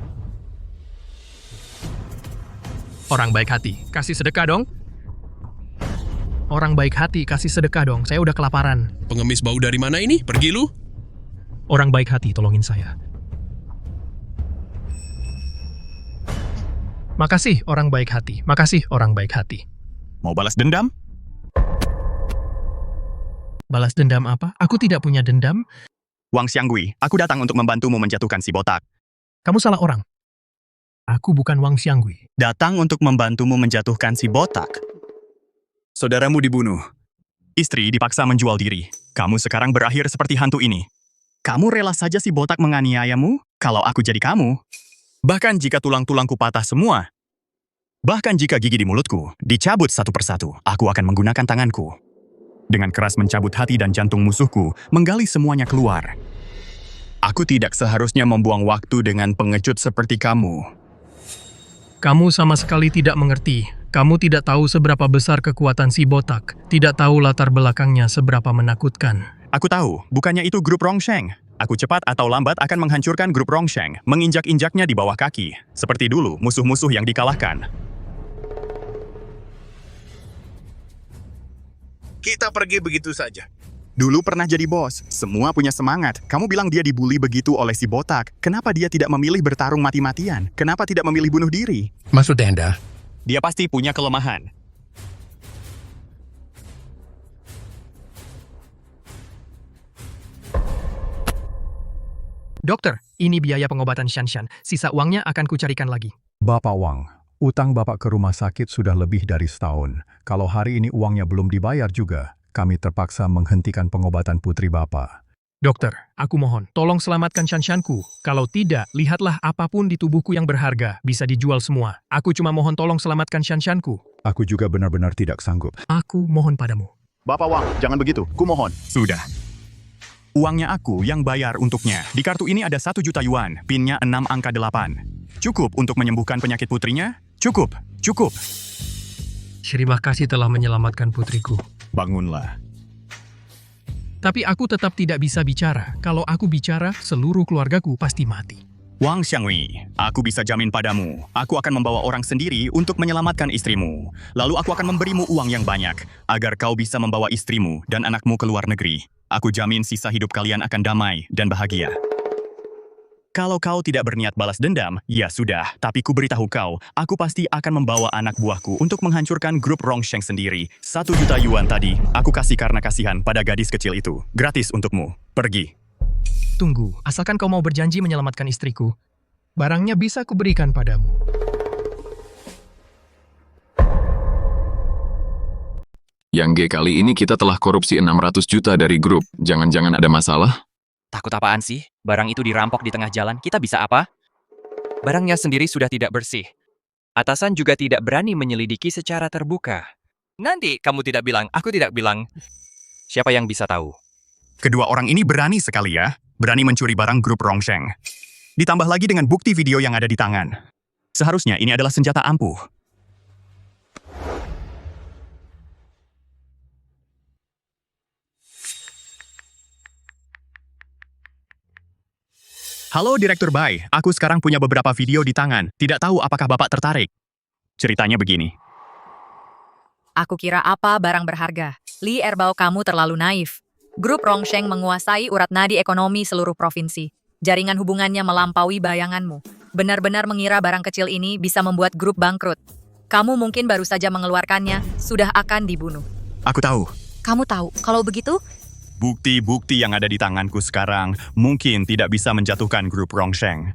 Orang baik hati, kasih sedekah dong. Orang baik hati, kasih sedekah dong. Saya udah kelaparan. Pengemis bau dari mana ini? Pergi lu. Orang baik hati, tolongin saya. Makasih orang baik hati. Makasih orang baik hati. Mau balas dendam? Balas dendam apa? Aku tidak punya dendam. Wang Xianggui, aku datang untuk membantumu menjatuhkan si botak. Kamu salah orang. Aku bukan Wang Xianggui. Datang untuk membantumu menjatuhkan si botak. Saudaramu dibunuh. Istri dipaksa menjual diri. Kamu sekarang berakhir seperti hantu ini. Kamu rela saja si botak menganiayamu kalau aku jadi kamu. Bahkan jika tulang-tulangku patah semua. Bahkan jika gigi di mulutku dicabut satu persatu, aku akan menggunakan tanganku. Dengan keras mencabut hati dan jantung musuhku, menggali semuanya keluar. Aku tidak seharusnya membuang waktu dengan pengecut seperti kamu. Kamu sama sekali tidak mengerti. Kamu tidak tahu seberapa besar kekuatan si botak. Tidak tahu latar belakangnya seberapa menakutkan. Aku tahu, bukannya itu grup Rongsheng. Aku cepat atau lambat akan menghancurkan grup Rongsheng, menginjak-injaknya di bawah kaki. Seperti dulu, musuh-musuh yang dikalahkan. Kita pergi begitu saja. Dulu pernah jadi bos, semua punya semangat. Kamu bilang dia dibully begitu oleh si botak. Kenapa dia tidak memilih bertarung mati-matian? Kenapa tidak memilih bunuh diri? Maksudnya Anda? Dia pasti punya kelemahan. Dokter, ini biaya pengobatan Shanshan. Sisa uangnya akan kucarikan lagi. Bapak Wang, utang Bapak ke rumah sakit sudah lebih dari setahun. Kalau hari ini uangnya belum dibayar juga, kami terpaksa menghentikan pengobatan putri Bapak. Dokter, aku mohon, tolong selamatkan Shanshanku. Kalau tidak, lihatlah apapun di tubuhku yang berharga, bisa dijual semua. Aku cuma mohon tolong selamatkan Shanshanku. Aku juga benar-benar tidak sanggup. Aku mohon padamu. Bapak Wang, jangan begitu. Kumohon. Sudah. Uangnya aku yang bayar untuknya. Di kartu ini ada 1 juta yuan, pinnya 6 angka 8. Cukup untuk menyembuhkan penyakit putrinya? Cukup, cukup. Terima kasih telah menyelamatkan putriku. Bangunlah. Tapi aku tetap tidak bisa bicara. Kalau aku bicara, seluruh keluargaku pasti mati. Wang Xianggui, aku bisa jamin padamu, aku akan membawa orang sendiri untuk menyelamatkan istrimu. Lalu aku akan memberimu uang yang banyak, agar kau bisa membawa istrimu dan anakmu ke luar negeri. Aku jamin sisa hidup kalian akan damai dan bahagia. Kalau kau tidak berniat balas dendam, ya sudah. Tapi ku beritahu kau, aku pasti akan membawa anak buahku untuk menghancurkan grup Rongsheng sendiri. 1 juta yuan tadi, aku kasih karena kasihan pada gadis kecil itu. Gratis untukmu. Pergi. Tunggu, asalkan kau mau berjanji menyelamatkan istriku, barangnya bisa kuberikan padamu. Yang G kali ini kita telah korupsi 600 juta dari grup. Jangan-jangan ada masalah? Takut apaan sih? Barang itu dirampok di tengah jalan, kita bisa apa? Barangnya sendiri sudah tidak bersih. Atasan juga tidak berani menyelidiki secara terbuka. Nanti kamu tidak bilang, aku tidak bilang. Siapa yang bisa tahu? Kedua orang ini berani sekali ya. Berani mencuri barang grup Rongsheng. Ditambah lagi dengan bukti video yang ada di tangan. Seharusnya ini adalah senjata ampuh. Halo Direktur Bai, aku sekarang punya beberapa video di tangan. Tidak tahu apakah Bapak tertarik. Ceritanya begini. Aku kira apa barang berharga. Li Erbao, kamu terlalu naif. Grup Rongsheng menguasai urat nadi ekonomi seluruh provinsi. Jaringan hubungannya melampaui bayanganmu. Benar-benar mengira barang kecil ini bisa membuat grup bangkrut. Kamu mungkin baru saja mengeluarkannya, sudah akan dibunuh. Aku tahu. Kamu tahu, kalau begitu, Bukti-bukti yang ada di tanganku sekarang mungkin tidak bisa menjatuhkan grup Rongsheng.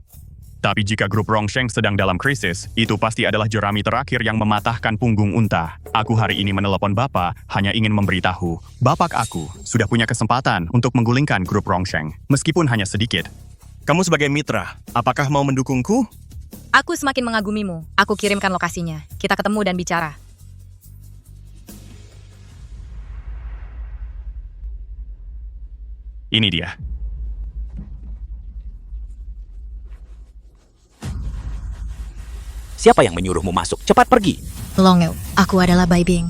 Tapi jika grup Rongsheng sedang dalam krisis, itu pasti adalah jerami terakhir yang mematahkan punggung unta. Aku hari ini menelepon Bapak hanya ingin memberitahu, Bapak aku sudah punya kesempatan untuk menggulingkan grup Rongsheng, meskipun hanya sedikit. Kamu sebagai mitra, apakah mau mendukungku? aku semakin mengagumimu. Aku kirimkan lokasinya. Kita ketemu dan bicara. Ini dia. Siapa yang menyuruhmu masuk? Cepat pergi. Longeu, aku adalah Bai Bing.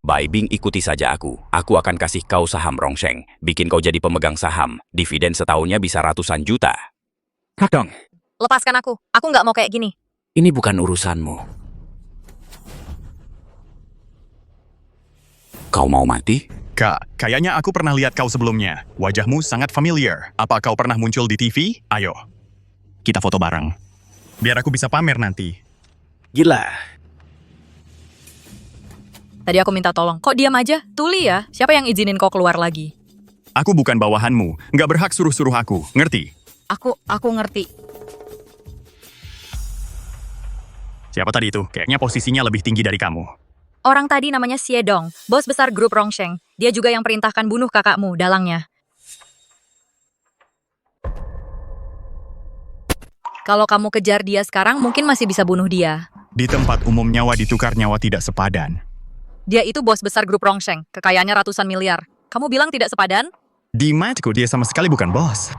Bai Bing, ikuti saja aku. Aku akan kasih kau saham Rongsheng. Bikin kau jadi pemegang saham. Dividen setahunnya bisa ratusan juta. Dong. Lepaskan aku. Aku nggak mau kayak gini. Ini bukan urusanmu. Kau mau mati? Kak, kayaknya aku pernah lihat kau sebelumnya. Wajahmu sangat familiar. Apa kau pernah muncul di TV? Ayo, kita foto bareng. Biar aku bisa pamer nanti. Gila. Tadi aku minta tolong. Kok diam aja? Tuli ya. Siapa yang izinin kau keluar lagi? Aku bukan bawahanmu. Nggak berhak suruh-suruh aku. Ngerti? Aku ngerti. Siapa tadi itu? Kayaknya posisinya lebih tinggi dari kamu. Orang tadi namanya Xie Dong, bos besar grup Rongsheng. Dia juga yang perintahkan bunuh kakakmu, dalangnya. Kalau kamu kejar dia sekarang, mungkin masih bisa bunuh dia. Di tempat umum nyawa ditukar nyawa tidak sepadan. Dia itu bos besar grup Rongsheng, kekayaannya ratusan miliar. Kamu bilang tidak sepadan? Di matku dia sama sekali bukan bos.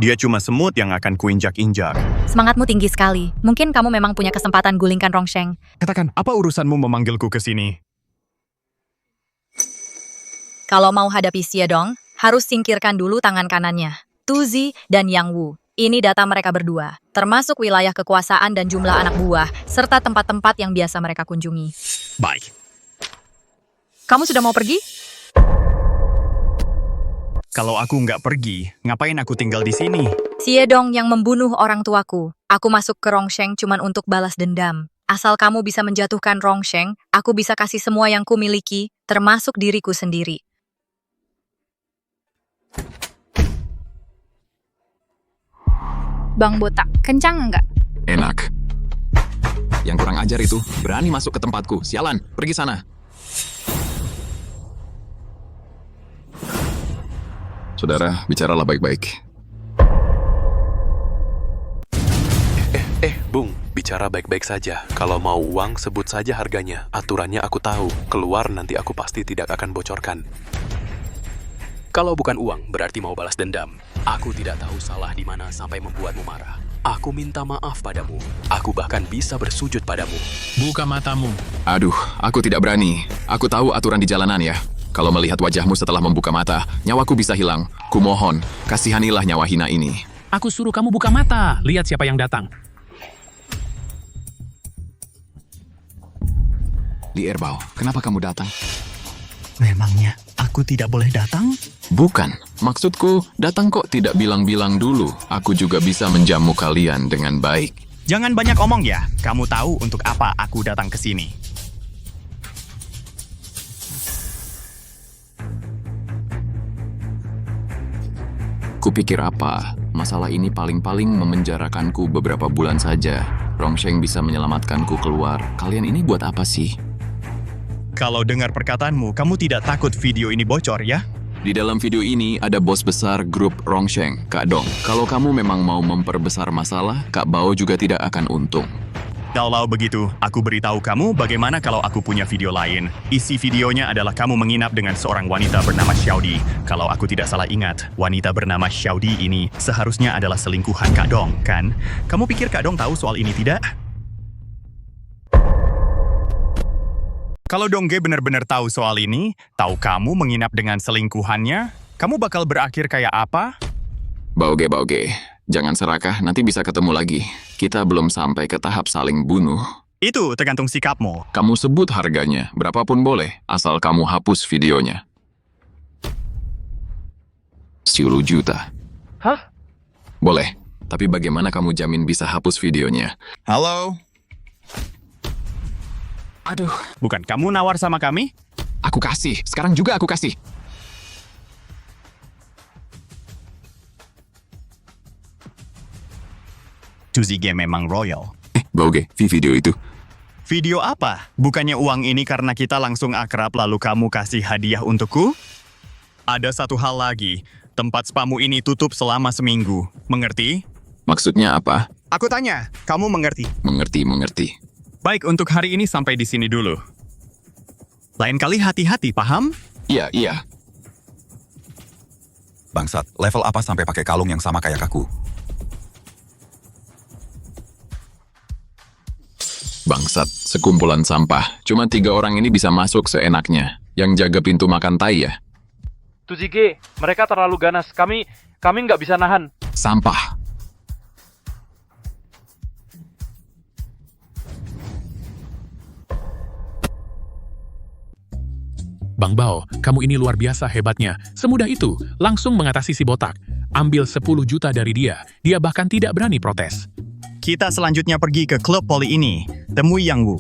Dia cuma semut yang akan kuinjak-injak. Semangatmu tinggi sekali. Mungkin kamu memang punya kesempatan gulingkan Rongsheng. Katakan, apa urusanmu memanggilku ke sini? Kalau mau hadapi Xie Dong, harus singkirkan dulu tangan kanannya. Tuzi dan Yang Wu. Ini data mereka berdua, termasuk wilayah kekuasaan dan jumlah anak buah, serta tempat-tempat yang biasa mereka kunjungi. Baik. Kamu sudah mau pergi? Kalau aku nggak pergi, ngapain aku tinggal di sini? Xie Dong yang membunuh orang tuaku. Aku masuk ke Rongsheng cuman untuk balas dendam. Asal kamu bisa menjatuhkan Rongsheng, aku bisa kasih semua yang kumiliki, termasuk diriku sendiri. Bang Botak, kencang nggak? Enak. Yang kurang ajar itu, berani masuk ke tempatku. Sialan, pergi sana. Saudara, bicaralah baik-baik. Bung, bicara baik-baik saja. Kalau mau uang, sebut saja harganya. Aturannya aku tahu. Keluar nanti aku pasti tidak akan bocorkan. Kalau bukan uang, berarti mau balas dendam. Aku tidak tahu salah di mana sampai membuatmu marah. Aku minta maaf padamu. Aku bahkan bisa bersujud padamu. Buka matamu. Aduh, aku tidak berani. Aku tahu aturan di jalanan ya. Kalau melihat wajahmu setelah membuka mata, nyawaku bisa hilang. Kumohon, kasihanilah nyawa hina ini. Aku suruh kamu buka mata. Lihat siapa yang datang. Li Erbao, kenapa kamu datang? Memangnya aku tidak boleh datang? Bukan, maksudku datang kok tidak bilang-bilang dulu. Aku juga bisa menjamu kalian dengan baik. Jangan banyak omong ya. Kamu tahu untuk apa aku datang ke sini. Kupikir apa? Masalah ini paling-paling memenjarakanku beberapa bulan saja. Rongsheng bisa menyelamatkanku keluar. Kalian ini buat apa sih? Kalau dengar perkataanmu, kamu tidak takut video ini bocor ya? Di dalam video ini ada bos besar grup Rongsheng, Kak Dong. Kalau kamu memang mau memperbesar masalah, Kak Bao juga tidak akan untung. Kalau begitu, aku beritahu kamu bagaimana kalau aku punya video lain. Isi videonya adalah kamu menginap dengan seorang wanita bernama Xiaodi. Kalau aku tidak salah ingat, wanita bernama Xiaodi ini seharusnya adalah selingkuhan Kak Dong, kan? Kamu pikir Kak Dong tahu soal ini tidak? Kalau Dongge benar-benar tahu soal ini, tahu kamu menginap dengan selingkuhannya, kamu bakal berakhir kayak apa? Bauge. Jangan serakah, nanti bisa ketemu lagi. Kita belum sampai ke tahap saling bunuh. Itu tergantung sikapmu. Kamu sebut harganya, berapapun boleh, asal kamu hapus videonya. 10 juta. Hah? Boleh, tapi bagaimana kamu jamin bisa hapus videonya? Halo? Aduh. Bukan kamu nawar sama kami? Aku kasih, sekarang juga aku kasih. Tuzige memang royal. Bauge, video itu. Video apa? Bukannya uang ini karena kita langsung akrab lalu kamu kasih hadiah untukku? Ada satu hal lagi. Tempat spamu ini tutup selama seminggu. Mengerti? Maksudnya apa? Aku tanya, kamu mengerti? Mengerti. Baik, untuk hari ini sampai di sini dulu. Lain kali hati-hati, paham? Iya. Bangsat, level apa sampai pakai kalung yang sama kayak aku? Bangsat, sekumpulan sampah. Cuma 3 orang ini bisa masuk seenaknya. Yang jaga pintu makan tai ya? Tuzige, mereka terlalu ganas. Kami nggak bisa nahan. Sampah. Bang Bao, kamu ini luar biasa hebatnya. Semudah itu, langsung mengatasi si botak. Ambil 10 juta dari dia. Dia bahkan tidak berani protes. Kita selanjutnya pergi ke klub poli ini. Temui Yang Wu.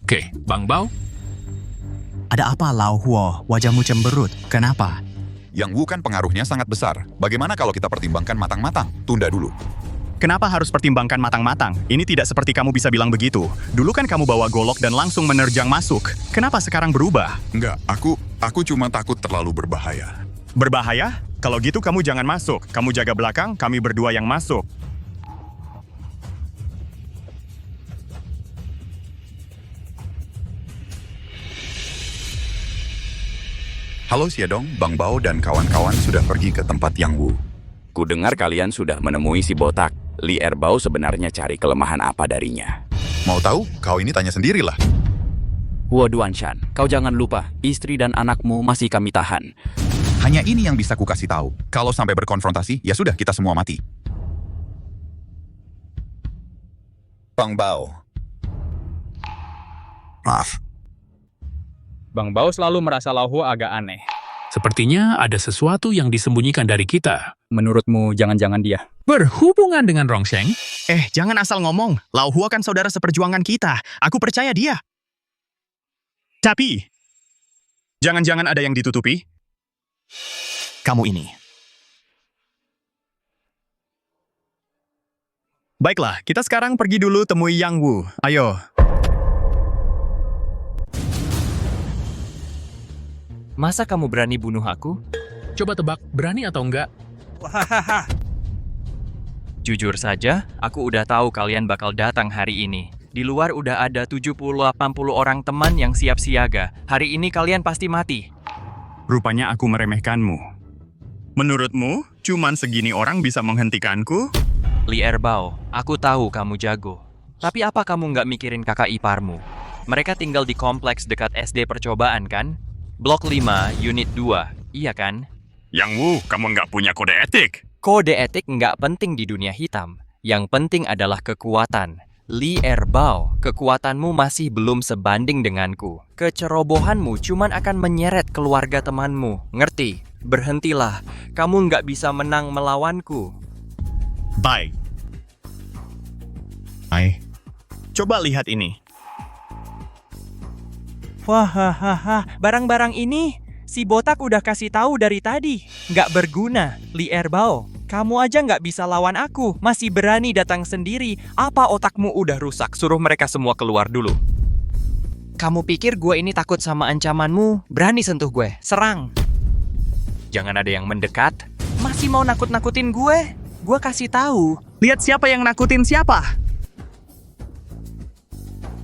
Oke, Bang Bao. Ada apa, Lao Huo? Wajahmu cemberut. Kenapa? Yang Wu kan pengaruhnya sangat besar. Bagaimana kalau kita pertimbangkan matang-matang? Tunda dulu. Kenapa harus pertimbangkan matang-matang? Ini tidak seperti kamu bisa bilang begitu. Dulu kan kamu bawa golok dan langsung menerjang masuk. Kenapa sekarang berubah? Enggak, aku cuma takut terlalu berbahaya. Berbahaya? Kalau gitu kamu jangan masuk. Kamu jaga belakang, kami berdua yang masuk. Halo Xiedong, Bang Bao dan kawan-kawan sudah pergi ke tempat Yang Wu. Kudengar kalian sudah menemui si botak. Li Erbao sebenarnya cari kelemahan apa darinya. Mau tahu? Kau ini tanya sendirilah. Huo Duanshan, kau jangan lupa, istri dan anakmu masih kami tahan. Hanya ini yang bisa ku kasih tahu. Kalau sampai berkonfrontasi, ya sudah kita semua mati. Bang Bao. Maaf. Bang Bao selalu merasa Lao Huo agak aneh. Sepertinya ada sesuatu yang disembunyikan dari kita. Menurutmu jangan-jangan dia? Berhubungan dengan Rongsheng? Jangan asal ngomong. Lao Huo kan saudara seperjuangan kita. Aku percaya dia. Tapi, jangan-jangan ada yang ditutupi? Kamu ini. Baiklah, kita sekarang pergi dulu temui Yang Wu. Ayo. Masa kamu berani bunuh aku? Coba tebak, berani atau enggak? Jujur saja, aku udah tahu kalian bakal datang hari ini. Di luar udah ada 70-80 orang teman yang siap siaga. Hari ini kalian pasti mati. Rupanya aku meremehkanmu. Menurutmu, cuman segini orang bisa menghentikanku? Li Erbao, aku tahu kamu jago. Tapi apa kamu nggak mikirin kakak iparmu? Mereka tinggal di kompleks dekat SD percobaan kan? Blok 5, Unit 2, iya kan? Yang Wu, kamu nggak punya kode etik? Kode etik nggak penting di dunia hitam. Yang penting adalah kekuatan. Li Erbao, kekuatanmu masih belum sebanding denganku. Kecerobohanmu cuman akan menyeret keluarga temanmu. Ngerti? Berhentilah. Kamu nggak bisa menang melawanku. Baik. Coba lihat ini. Wah, barang-barang ini si botak udah kasih tahu dari tadi. Nggak berguna, Li Erbao. Kamu aja nggak bisa lawan aku, masih berani datang sendiri. Apa otakmu udah rusak? Suruh mereka semua keluar dulu. Kamu pikir gue ini takut sama ancamanmu? Berani sentuh gue, serang. Jangan ada yang mendekat. Masih mau nakut-nakutin gue? Gue kasih tahu. Lihat siapa yang nakutin siapa.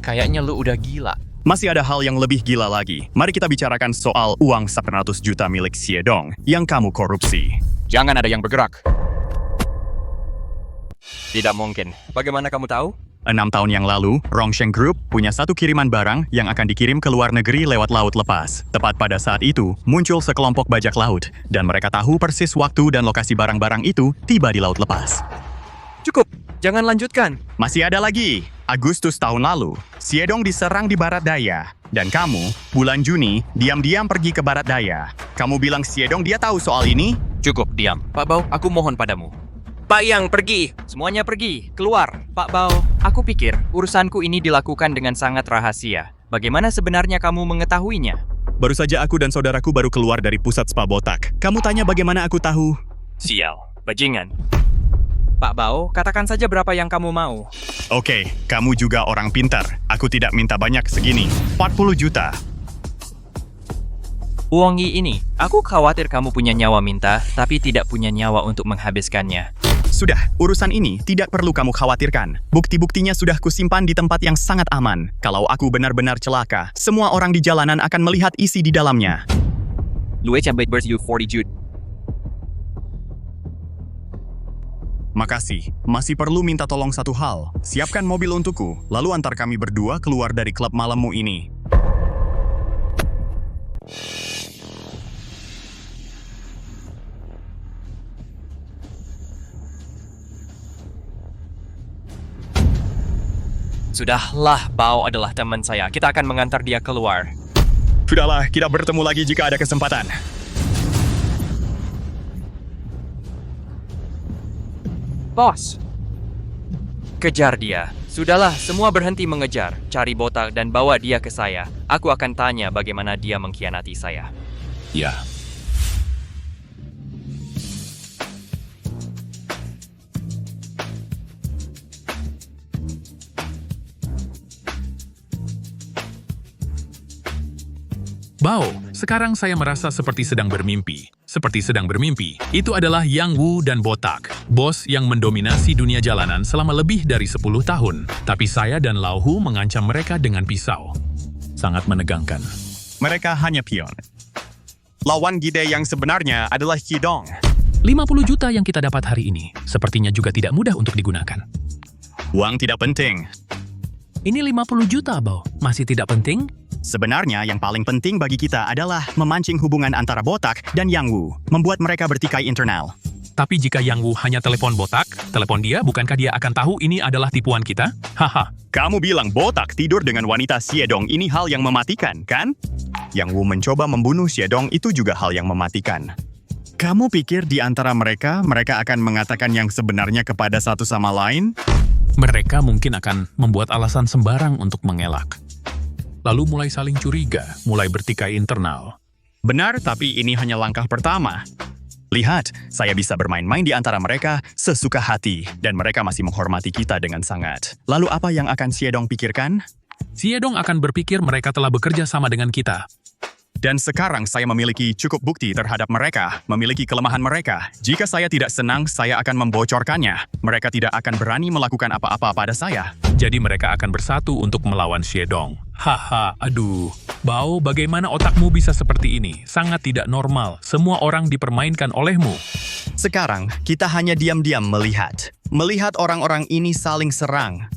Kayaknya lu udah gila. Masih ada hal yang lebih gila lagi. Mari kita bicarakan soal uang 100 juta milik Xiedong yang kamu korupsi. Jangan ada yang bergerak. Tidak mungkin. Bagaimana kamu tahu? 6 tahun yang lalu, Rongsheng Group punya satu kiriman barang yang akan dikirim ke luar negeri lewat laut lepas. Tepat pada saat itu, muncul sekelompok bajak laut, dan mereka tahu persis waktu dan lokasi barang-barang itu tiba di laut lepas. Cukup, jangan lanjutkan. Masih ada lagi. Agustus tahun lalu, Xiedong diserang di barat daya. Dan kamu, bulan Juni, diam-diam pergi ke barat daya. Kamu bilang Xiedong dia tahu soal ini? Cukup, diam. Pak Bao, aku mohon padamu. Pak Yang, pergi! Semuanya pergi, keluar. Pak Bao, aku pikir urusanku ini dilakukan dengan sangat rahasia. Bagaimana sebenarnya kamu mengetahuinya? Baru saja aku dan saudaraku baru keluar dari pusat spa botak. Kamu tanya bagaimana aku tahu? Sial, bajingan. Pak Bao, katakan saja berapa yang kamu mau. Oke, kamu juga orang pintar. Aku tidak minta banyak segini. 40 juta. Uangi ini, aku khawatir kamu punya nyawa minta, tapi tidak punya nyawa untuk menghabiskannya. Sudah, urusan ini tidak perlu kamu khawatirkan. Bukti-buktinya sudah kusimpan di tempat yang sangat aman. Kalau aku benar-benar celaka, semua orang di jalanan akan melihat isi di dalamnya. Makasih. Masih perlu minta tolong satu hal. Siapkan mobil untukku, lalu antar kami berdua keluar dari klub malammu ini. Sudahlah, Bao adalah teman saya. Kita akan mengantar dia keluar. Sudahlah, kita bertemu lagi jika ada kesempatan. Bos! Kejar dia. Sudahlah, semua berhenti mengejar. Cari botak dan bawa dia ke saya. Aku akan tanya bagaimana dia mengkhianati saya. Ya. Bao, sekarang saya merasa seperti sedang bermimpi. Seperti sedang bermimpi, itu adalah Yang Wu dan Botak, bos yang mendominasi dunia jalanan selama lebih dari 10 tahun. Tapi saya dan Lao Hu mengancam mereka dengan pisau. Sangat menegangkan. Mereka hanya pion. Lawan Gide yang sebenarnya adalah Xiedong. 50 juta yang kita dapat hari ini, sepertinya juga tidak mudah untuk digunakan. Uang tidak penting. Ini 50 juta, Bao. Masih tidak penting? Sebenarnya yang paling penting bagi kita adalah memancing hubungan antara Botak dan Yang Wu, membuat mereka bertikai internal. Tapi jika Yang Wu hanya telepon Botak, telepon dia, bukankah dia akan tahu ini adalah tipuan kita? Haha. Kamu bilang Botak tidur dengan wanita Xiedong ini hal yang mematikan, kan? Yang Wu mencoba membunuh Xiedong itu juga hal yang mematikan. Kamu pikir di antara mereka akan mengatakan yang sebenarnya kepada satu sama lain? Mereka mungkin akan membuat alasan sembarang untuk mengelak. Lalu mulai saling curiga, mulai bertikai internal. Benar, tapi ini hanya langkah pertama. Lihat, saya bisa bermain-main di antara mereka sesuka hati, dan mereka masih menghormati kita dengan sangat. Lalu apa yang akan Xiedong pikirkan? Xiedong akan berpikir mereka telah bekerja sama dengan kita. Dan sekarang saya memiliki cukup bukti terhadap mereka, memiliki kelemahan mereka. Jika saya tidak senang, saya akan membocorkannya. Mereka tidak akan berani melakukan apa-apa pada saya. Jadi mereka akan bersatu untuk melawan Xiedong. Haha, aduh. Bao, bagaimana otakmu bisa seperti ini? Sangat tidak normal. Semua orang dipermainkan olehmu. Sekarang, kita hanya diam-diam melihat. Melihat orang-orang ini saling serang.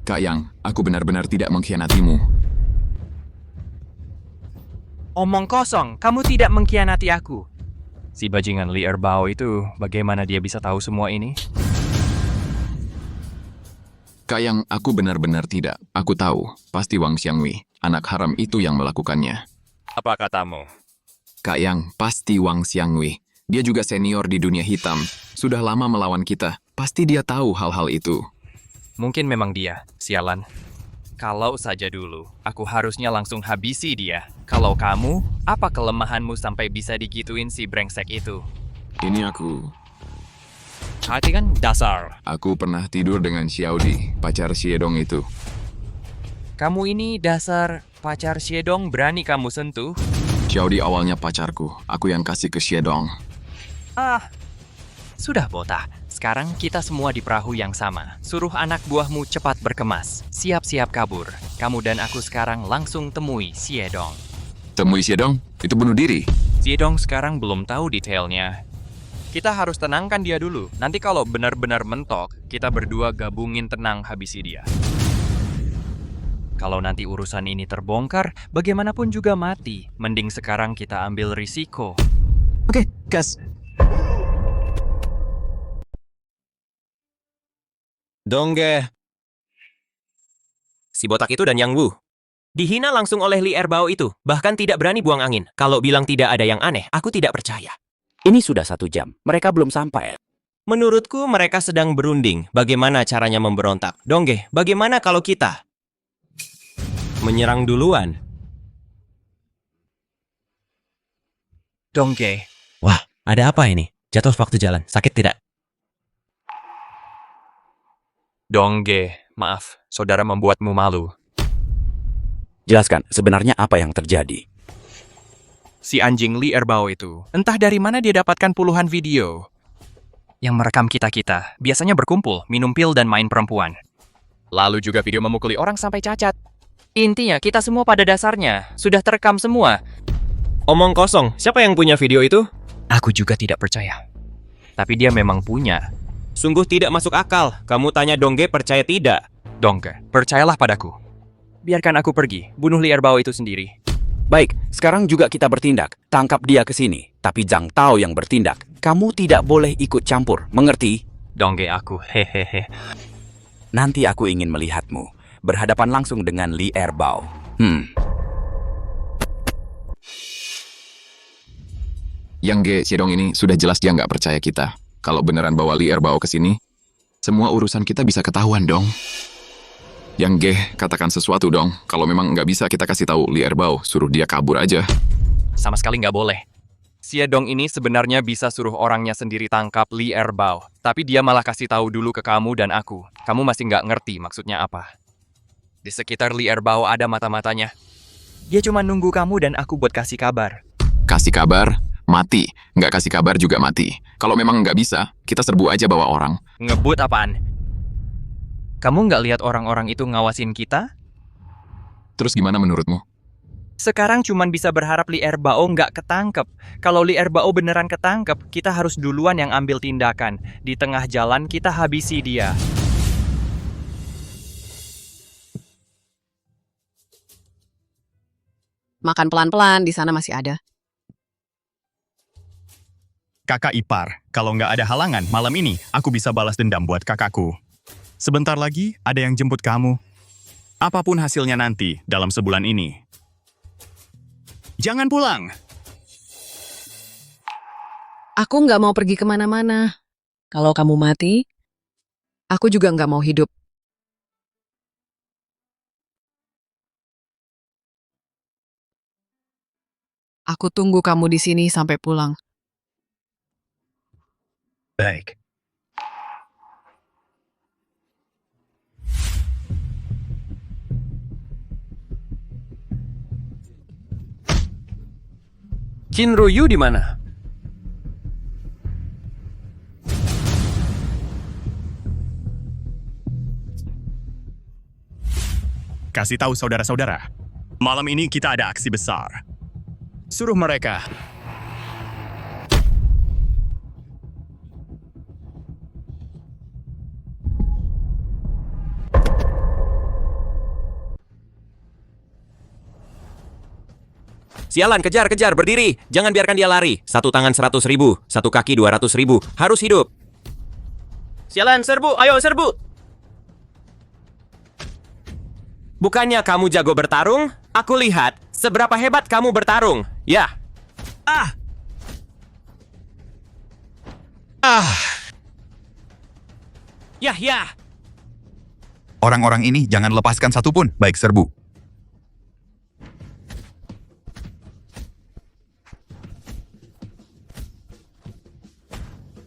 Kak Yang, aku benar-benar tidak mengkhianatimu. Omong kosong, kamu tidak mengkhianati aku. Si bajingan Li Erbao itu, bagaimana dia bisa tahu semua ini? Kak Yang, aku benar-benar tidak. Aku tahu, pasti Wang Xiangwei, anak haram itu yang melakukannya. Apa katamu? Kak Yang, pasti Wang Xiangwei. Dia juga senior di dunia hitam. Sudah lama melawan kita. Pasti dia tahu hal-hal itu. Mungkin memang dia, sialan. Kalau saja dulu, aku harusnya langsung habisi dia. Kalau kamu, apa kelemahanmu sampai bisa digituin si brengsek itu? Ini aku. Hati kan dasar. Aku pernah tidur dengan Xiaodi, pacar Xiedong itu. Kamu ini dasar pacar Xiedong berani kamu sentuh? Xiaodi awalnya pacarku, aku yang kasih ke Xiedong. Sudah Botak. Sekarang kita semua di perahu yang sama. Suruh anak buahmu cepat berkemas. Siap-siap kabur. Kamu dan aku sekarang langsung temui Xiedong. Temui Xiedong? Itu bunuh diri. Zedong sekarang belum tahu detailnya. Kita harus tenangkan dia dulu. Nanti kalau benar-benar mentok, kita berdua gabungin tenang habisi dia. Kalau nanti urusan ini terbongkar, bagaimanapun juga mati. Mending sekarang kita ambil risiko. Oke, gas. Dongge. Si botak itu dan Yang Wu. Dihina langsung oleh Li Erbao itu, bahkan tidak berani buang angin. Kalau bilang tidak ada yang aneh, aku tidak percaya. Ini sudah 1 jam, mereka belum sampai. Menurutku mereka sedang berunding bagaimana caranya memberontak. Dongge, bagaimana kalau kita menyerang duluan? Dongge. Wah, ada apa ini? Jatuh waktu jalan, sakit tidak? Dongge, maaf, saudara membuatmu malu. Jelaskan, sebenarnya apa yang terjadi? Si anjing Li Erbao itu, entah dari mana dia dapatkan puluhan video yang merekam kita-kita, biasanya berkumpul, minum pil dan main perempuan. Lalu juga video memukuli orang sampai cacat. Intinya, kita semua pada dasarnya sudah terekam semua. Omong kosong, siapa yang punya video itu? Aku juga tidak percaya. Tapi dia memang punya. Sungguh tidak masuk akal. Kamu tanya Dongge percaya tidak? Dongge, percayalah padaku. Biarkan aku pergi, bunuh Li Erbao itu sendiri. Baik, sekarang juga kita bertindak. Tangkap dia ke sini. Tapi Zhang Tao yang bertindak. Kamu tidak boleh ikut campur, mengerti? Dongge aku, hehehe. Nanti aku ingin melihatmu berhadapan langsung dengan Li Erbao. Yang Ge Zedong ini sudah jelas dia nggak percaya kita. Kalau beneran bawa Li Erbao ke sini, semua urusan kita bisa ketahuan dong. Yang Ge, katakan sesuatu dong. Kalau memang nggak bisa, kita kasih tahu Li Erbao, suruh dia kabur aja. Sama sekali nggak boleh. Zedong ini sebenarnya bisa suruh orangnya sendiri tangkap Li Erbao. Tapi dia malah kasih tahu dulu ke kamu dan aku. Kamu masih nggak ngerti maksudnya apa. Di sekitar Li Erbao ada mata-matanya. Dia cuma nunggu kamu dan aku buat kasih kabar. Kasih kabar? Mati. Nggak kasih kabar juga mati. Kalau memang nggak bisa, kita serbu aja bawa orang. Ngebut apaan? Kamu nggak lihat orang-orang itu ngawasin kita? Terus gimana menurutmu? Sekarang cuman bisa berharap Li Erbao nggak ketangkep. Kalau Li Erbao beneran ketangkep, kita harus duluan yang ambil tindakan. Di tengah jalan kita habisi dia. Makan pelan-pelan, di sana masih ada. Kakak ipar, kalau nggak ada halangan, malam ini aku bisa balas dendam buat kakakku. Sebentar lagi ada yang jemput kamu. Apapun hasilnya nanti dalam sebulan ini. Jangan pulang. Aku nggak mau pergi kemana-mana. Kalau kamu mati, aku juga nggak mau hidup. Aku tunggu kamu di sini sampai pulang. Baik. Jinruyu di mana? Kasih tahu saudara-saudara, malam ini kita ada aksi besar. Suruh mereka. Sialan, kejar, berdiri. Jangan biarkan dia lari. 1 tangan 100.000, 1 kaki 200.000. Harus hidup. Sialan, serbu, ayo serbu. Bukannya kamu jago bertarung? Aku lihat seberapa hebat kamu bertarung. Ya. Ya. Orang-orang ini jangan lepaskan satupun, baik serbu.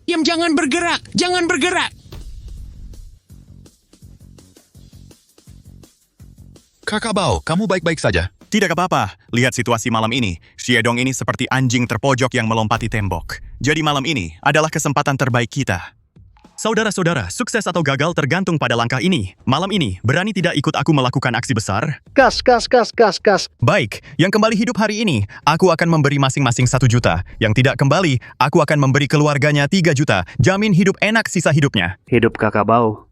Diam, jangan bergerak! Jangan bergerak! Kakak Bao, kamu baik-baik saja? Tidak apa-apa. Lihat situasi malam ini. Zedong ini seperti anjing terpojok yang melompati tembok. Jadi malam ini adalah kesempatan terbaik kita. Saudara-saudara, sukses atau gagal tergantung pada langkah ini. Malam ini, berani tidak ikut aku melakukan aksi besar? Gas. Baik, yang kembali hidup hari ini, aku akan memberi masing-masing 1 juta. Yang tidak kembali, aku akan memberi keluarganya 3 juta. Jamin hidup enak sisa hidupnya. Hidup kakak Bao.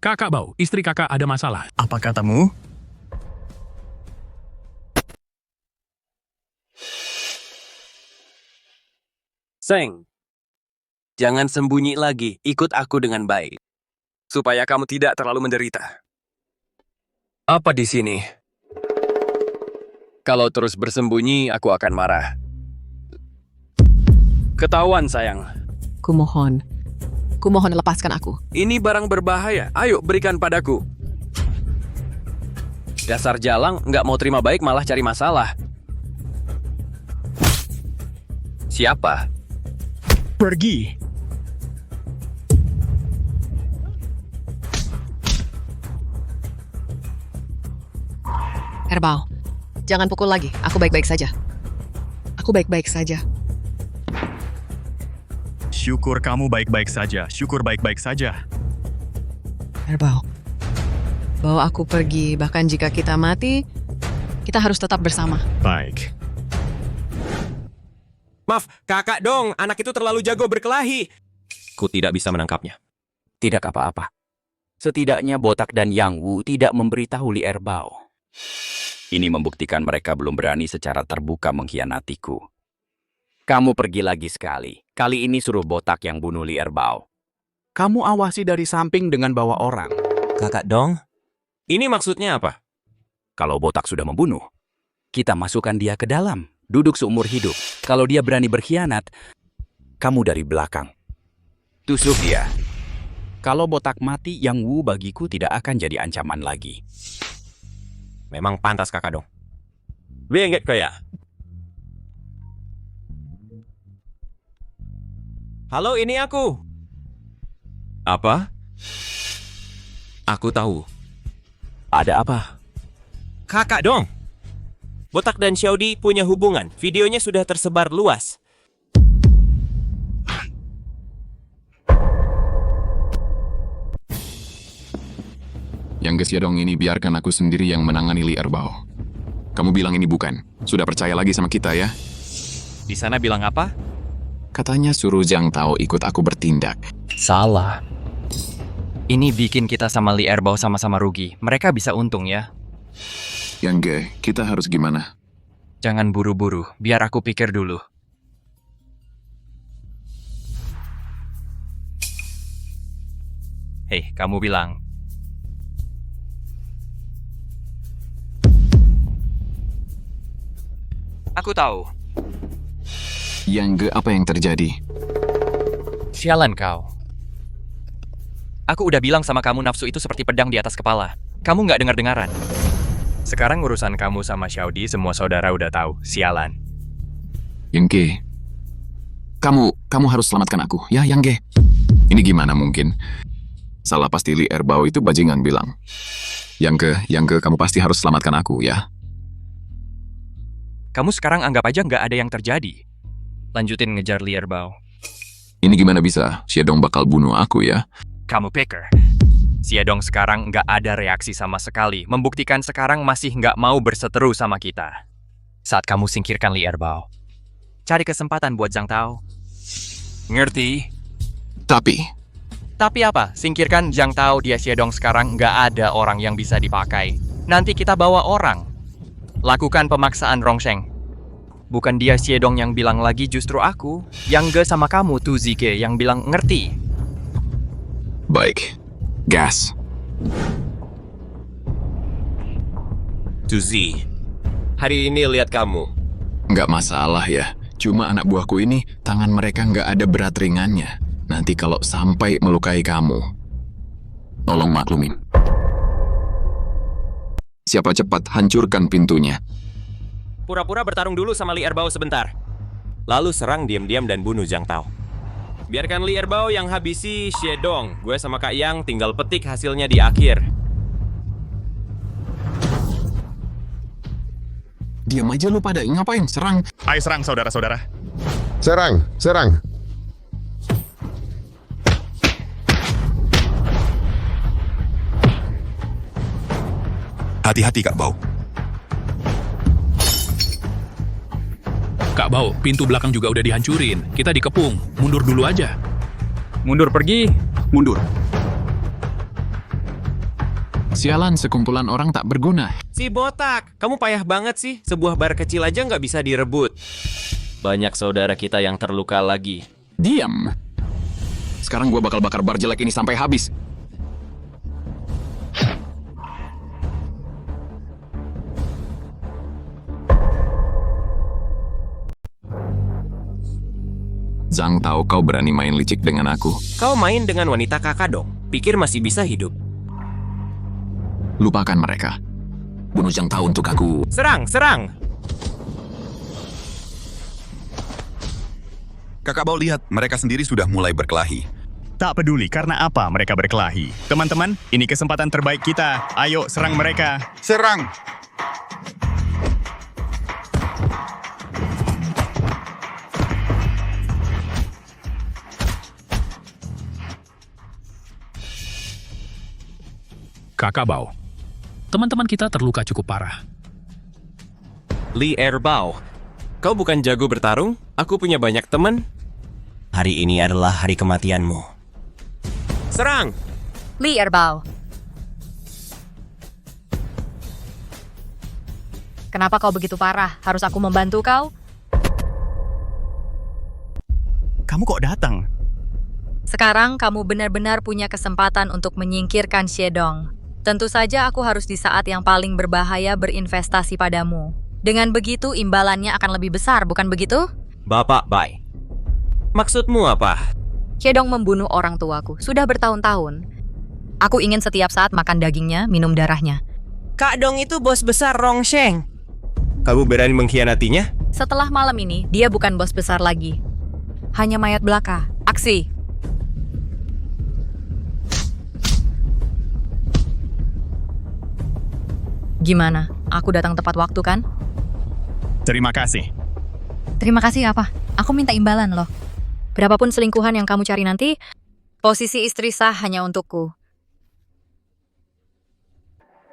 Kakak Bao, istri kakak ada masalah. Apa katamu? Seng, jangan sembunyi lagi, ikut aku dengan baik. Supaya kamu tidak terlalu menderita. Apa di sini? Kalau terus bersembunyi, aku akan marah. Ketahuan, sayang. Kumohon lepaskan aku. Ini barang berbahaya, ayo berikan padaku. Dasar jalang, nggak mau terima baik malah cari masalah. Siapa? Pergi. Erbao, jangan pukul lagi. Aku baik-baik saja. Syukur kamu baik-baik saja. Syukur baik-baik saja. Erbao, bawa aku pergi. Bahkan jika kita mati, kita harus tetap bersama. Baik. Maaf, kakak dong, anak itu terlalu jago berkelahi. Ku tidak bisa menangkapnya. Tidak apa-apa. Setidaknya Botak dan Yang Wu tidak memberitahu Li Erbao. Ini membuktikan mereka belum berani secara terbuka mengkhianatiku. Kamu pergi lagi sekali. Kali ini suruh Botak yang bunuh Li Erbao. Kamu awasi dari samping dengan bawa orang. Kakak dong, ini maksudnya apa? Kalau Botak sudah membunuh, kita masukkan dia ke dalam. Duduk seumur hidup. Kalau dia berani berkhianat, kamu dari belakang. Tusuk dia. Kalau Botak mati, Yang Wu bagiku tidak akan jadi ancaman lagi. Memang pantas kakak dong. Bengget kaya. Halo, ini aku. Apa? Aku tahu. Ada apa? Kakak dong. Botak dan Xiaodi punya hubungan. Videonya sudah tersebar luas. Yang Gesyadong ini biarkan aku sendiri yang menangani Li Erbao. Kamu bilang ini bukan. Sudah percaya lagi sama kita ya? Di sana bilang apa? Katanya suruh Zhang Tao ikut aku bertindak. Salah. Ini bikin kita sama Li Erbao sama-sama rugi. Mereka bisa untung ya. Yang Ge, kita harus gimana? Jangan buru-buru, biar aku pikir dulu. Hei, kamu bilang. Aku tahu. Yang Ge, apa yang terjadi? Sialan kau. Aku udah bilang sama kamu nafsu itu seperti pedang di atas kepala. Kamu nggak dengar-dengaran. Sekarang urusan kamu sama Xiaodi semua saudara udah tahu. Sialan. Yang Ge, kamu harus selamatkan aku, ya Yang Ge. Ini gimana mungkin? Salah pasti Li Erbao itu bajingan bilang. Yang Ge, kamu pasti harus selamatkan aku, ya. Kamu sekarang anggap aja nggak ada yang terjadi. Lanjutin ngejar Li Erbao. Ini gimana bisa? Xiadong bakal bunuh aku, ya. Kamu picker. Xiadong sekarang nggak ada reaksi sama sekali, membuktikan sekarang masih nggak mau berseteru sama kita. Saat kamu singkirkan Li Erbao, cari kesempatan buat Zhang Tao. Ngerti? Tapi apa? Singkirkan Zhang Tao, dia Xiadong sekarang nggak ada orang yang bisa dipakai. Nanti kita bawa orang. Lakukan pemaksaan Rongsheng. Bukan dia Xiadong yang bilang lagi, justru aku. Yang Ge sama kamu tuh Zike yang bilang ngerti. Baik. Gas. Tuzi, hari ini lihat kamu. Nggak masalah ya. Cuma anak buahku ini, tangan mereka nggak ada berat ringannya. Nanti kalau sampai melukai kamu, tolong maklumin. Siapa cepat hancurkan pintunya. Pura-pura bertarung dulu sama Li Erbao sebentar. Lalu serang diam-diam dan bunuh Zhang Tao. Biarkan Li Erbao yang habisi Xiadong. Gue sama Kak Yang tinggal petik hasilnya di akhir. Diam aja lu pada, ngapain? Serang. Ayo serang saudara-saudara. Serang. Hati-hati, Kak Bao. Kak Bao, pintu belakang juga udah dihancurin. Kita dikepung. Mundur dulu aja. Mundur pergi. Mundur. Sialan, sekumpulan orang tak berguna. Si botak, kamu payah banget sih. Sebuah bar kecil aja nggak bisa direbut. Banyak saudara kita yang terluka lagi. Diam. Sekarang gua bakal bakar bar jelek ini sampai habis. Zhang tahu kau berani main licik dengan aku. Kau main dengan wanita kakak dong. Pikir masih bisa hidup. Lupakan mereka. Bunuh Zhang tahu untuk aku. Serang, serang! Kakak Bao lihat, mereka sendiri sudah mulai berkelahi. Tak peduli karena apa mereka berkelahi. Teman-teman, ini kesempatan terbaik kita. Ayo, serang mereka. Serang! Kakak Bao, teman-teman kita terluka cukup parah. Li Erbao, kau bukan jago bertarung? Aku punya banyak teman. Hari ini adalah hari kematianmu. Serang! Li Erbao. Kenapa kau begitu parah? Harus aku membantu kau? Kamu kok datang? Sekarang kamu benar-benar punya kesempatan untuk menyingkirkan Xedong. Tentu saja aku harus di saat yang paling berbahaya berinvestasi padamu. Dengan begitu imbalannya akan lebih besar, bukan begitu? Bapak Bai, maksudmu apa? Xedong membunuh orang tuaku, sudah bertahun-tahun. Aku ingin setiap saat makan dagingnya, minum darahnya. Kak Dong itu bos besar Rongsheng. Kamu berani mengkhianatinya? Setelah malam ini, dia bukan bos besar lagi. Hanya mayat belaka. Aksi! Gimana? Aku datang tepat waktu kan? Terima kasih. Terima kasih apa? Aku minta imbalan loh. Berapapun selingkuhan yang kamu cari nanti, posisi istri sah hanya untukku.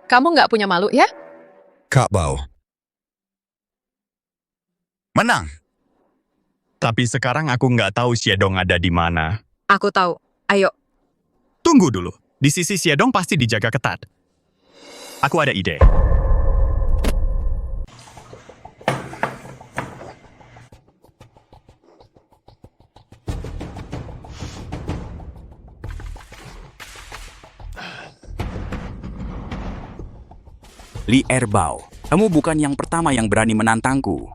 Kamu nggak punya malu ya? Kak Bao. Menang! Tapi sekarang aku nggak tahu Xedong ada di mana. Aku tahu. Ayo. Tunggu dulu. Di sisi Xedong pasti dijaga ketat. Aku ada ide. Li Erbao, kamu bukan yang pertama yang berani menantangku.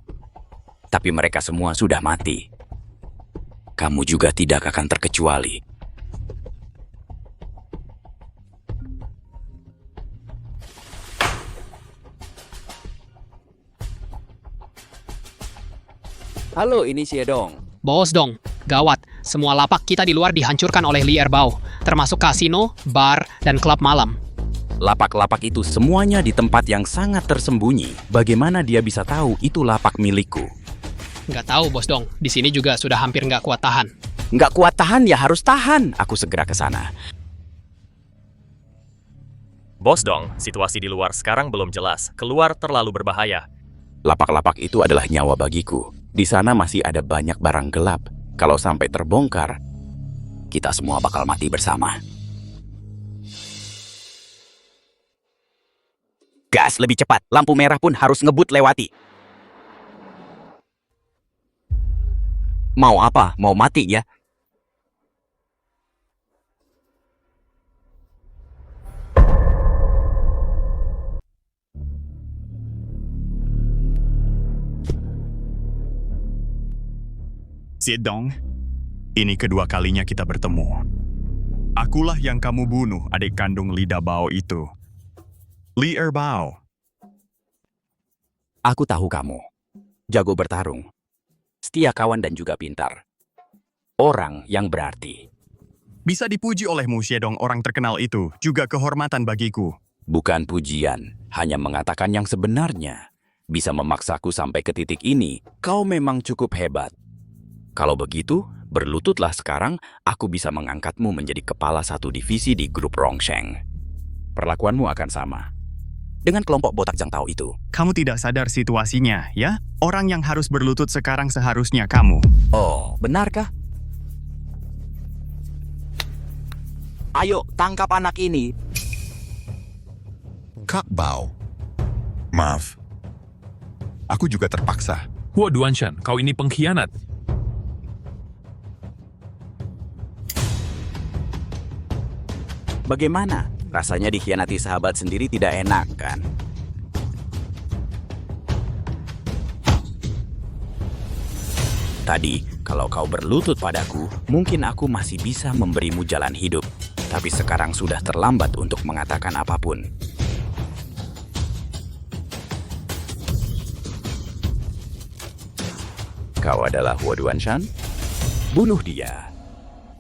Tapi mereka semua sudah mati. Kamu juga tidak akan terkecuali. Halo, ini Xedong. Bos dong, gawat. Semua lapak kita di luar dihancurkan oleh Li Erbao, termasuk kasino, bar, dan klub malam. Lapak-lapak itu semuanya di tempat yang sangat tersembunyi. Bagaimana dia bisa tahu itu lapak milikku? Nggak tahu, Bos Dong. Di sini juga sudah hampir nggak kuat tahan. Nggak kuat tahan ya harus tahan. Aku segera ke sana. Bos Dong, situasi di luar sekarang belum jelas. Keluar terlalu berbahaya. Lapak-lapak itu adalah nyawa bagiku. Di sana masih ada banyak barang gelap. Kalau sampai terbongkar, kita semua bakal mati bersama. Gas lebih cepat. Lampu merah pun harus ngebut lewati. Mau apa? Mau mati ya? Xedong, ini kedua kalinya kita bertemu. Akulah yang kamu bunuh, adik kandung Li Dabao itu. Li Erbao. Aku tahu kamu. Jago bertarung. Setia kawan dan juga pintar. Orang yang berarti. Bisa dipuji olehmu, Xedong, orang terkenal itu. Juga kehormatan bagiku. Bukan pujian, hanya mengatakan yang sebenarnya. Bisa memaksaku sampai ke titik ini, kau memang cukup hebat. Kalau begitu, berlututlah sekarang, aku bisa mengangkatmu menjadi kepala satu divisi di grup Rongsheng. Perlakuanmu akan sama. dengan kelompok botak Zhang Tao itu. Kamu tidak sadar situasinya, ya? Orang yang harus berlutut sekarang seharusnya kamu. Oh, benarkah? Ayo, tangkap anak ini. Kak Bao. Maaf. Aku juga terpaksa. Huo Duanshan, kau ini pengkhianat. Bagaimana? Rasanya dikhianati sahabat sendiri tidak enak, kan? Tadi, kalau kau berlutut padaku, mungkin aku masih bisa memberimu jalan hidup. Tapi sekarang sudah terlambat untuk mengatakan apapun. Kau adalah Huo Duanshan? Bunuh dia.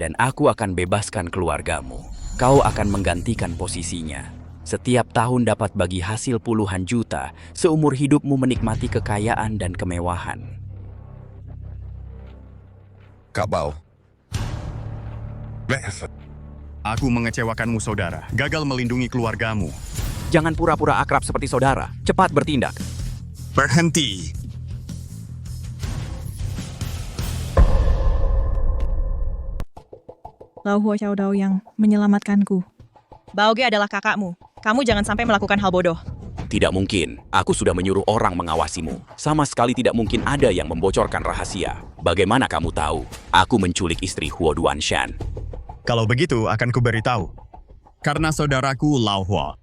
Dan aku akan bebaskan keluargamu. Kau akan menggantikan posisinya. Setiap tahun dapat bagi hasil puluhan juta, seumur hidupmu menikmati kekayaan dan kemewahan. Kak Bao. Aku mengecewakanmu, saudara. Gagal melindungi keluargamu. Jangan pura-pura akrab seperti saudara. Cepat bertindak. Berhenti. Lau Huo Xiaodao yang menyelamatkanku. Baoge adalah kakakmu. Kamu jangan sampai melakukan hal bodoh. Tidak mungkin. Aku sudah menyuruh orang mengawasimu. Sama sekali tidak mungkin ada yang membocorkan rahasia. Bagaimana kamu tahu? Aku menculik istri Huo Duanshan. Kalau begitu, akan kuberitahu. Karena saudaraku Lau Huo.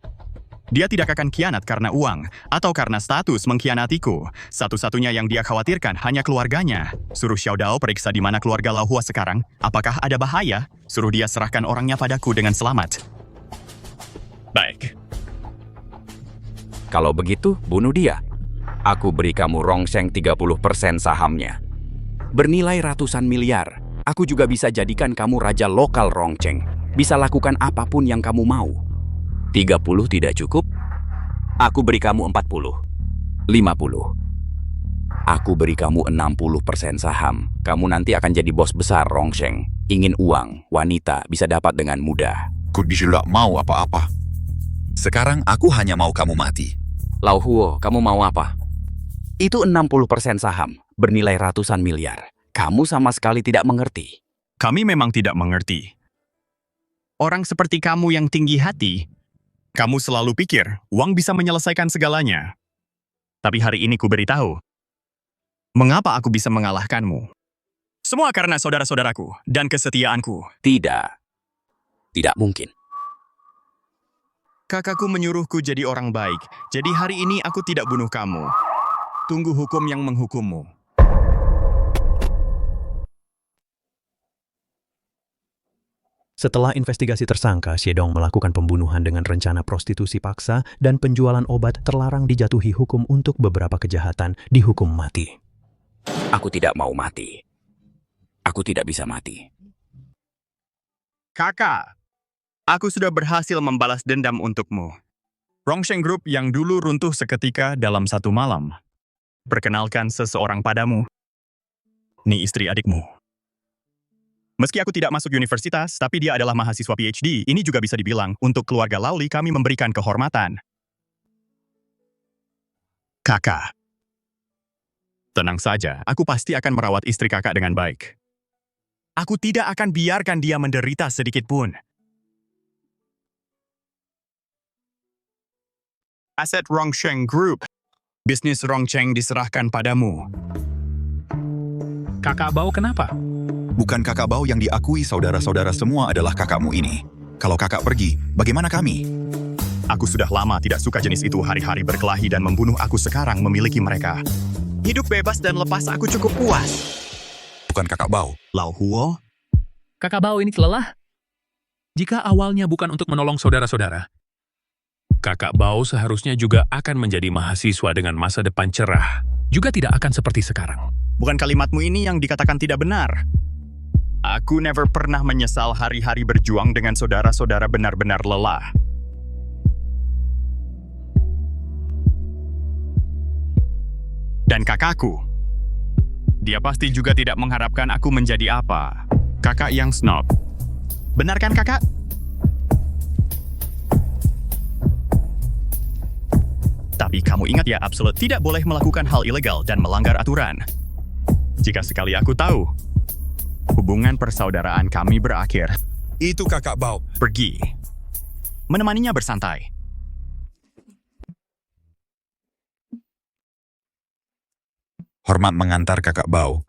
Dia tidak akan kianat karena uang atau karena status mengkhianatiku. Satu-satunya yang dia khawatirkan hanya keluarganya. Suruh Xiaodao periksa di mana keluarga Lau Huo sekarang. Apakah ada bahaya? Suruh dia serahkan orangnya padaku dengan selamat. Baik. Kalau begitu, bunuh dia. Aku beri kamu Rongsheng 30% sahamnya. Bernilai ratusan miliar. Aku juga bisa jadikan kamu raja lokal Rongsheng. Bisa lakukan apapun yang kamu mau. 30 tidak cukup? Aku beri kamu 40. 50. Aku beri kamu 60% saham. Kamu nanti akan jadi bos besar Rongsheng. Ingin uang, wanita bisa dapat dengan mudah. Aku tidak mau apa-apa. Sekarang aku hanya mau kamu mati. Lau Huo, kamu mau apa? Itu 60% saham, bernilai ratusan miliar. Kamu sama sekali tidak mengerti. Kami memang tidak mengerti. Orang seperti kamu yang tinggi hati, kamu selalu pikir uang bisa menyelesaikan segalanya. Tapi hari ini ku beritahu, mengapa aku bisa mengalahkanmu. Semua karena saudara-saudaraku dan kesetiaanku. Tidak. Tidak mungkin. Kakakku menyuruhku jadi orang baik, jadi hari ini aku tidak bunuh kamu. Tunggu hukum yang menghukummu. Setelah investigasi tersangka, Xie Dong melakukan pembunuhan dengan rencana prostitusi paksa dan penjualan obat terlarang dijatuhi hukum untuk beberapa kejahatan dihukum mati. Aku tidak mau mati. Aku tidak bisa mati. Kakak, aku sudah berhasil membalas dendam untukmu. Rongsheng Group yang dulu runtuh seketika dalam satu malam. Perkenalkan seseorang padamu. Nih istri adikmu. Meski aku tidak masuk universitas, tapi dia adalah mahasiswa PhD. Ini juga bisa dibilang, untuk keluarga Laoli kami memberikan kehormatan. Kakak. Tenang saja, aku pasti akan merawat istri kakak dengan baik. Aku tidak akan biarkan dia menderita sedikit pun. Aset Rongsheng Group. Bisnis Rongsheng diserahkan padamu. Kakak Bao kenapa? Bukan Kakak Bao yang diakui saudara-saudara semua adalah kakakmu ini. Kalau kakak pergi, bagaimana kami? Aku sudah lama tidak suka jenis itu hari-hari berkelahi dan membunuh. Aku sekarang memiliki mereka. Hidup bebas dan lepas aku cukup puas. Bukan Kakak Bao. Lau Huo? Kakak Bao ini lelah. Jika awalnya bukan untuk menolong saudara-saudara, Kakak Bao seharusnya juga akan menjadi mahasiswa dengan masa depan cerah. Juga tidak akan seperti sekarang. Bukan kalimatmu ini yang dikatakan tidak benar. Aku never pernah menyesal hari-hari berjuang dengan saudara-saudara benar-benar lelah. Dan kakakku, dia pasti juga tidak mengharapkan aku menjadi apa. Kakak yang snob. Benar kan kakak? Tapi kamu ingat ya, Absolut tidak boleh melakukan hal ilegal dan melanggar aturan. Jika sekali aku tahu, hubungan persaudaraan kami berakhir. Itu kakak Bao. Pergi. Menemaninya bersantai. Hormat mengantar kakak Bao.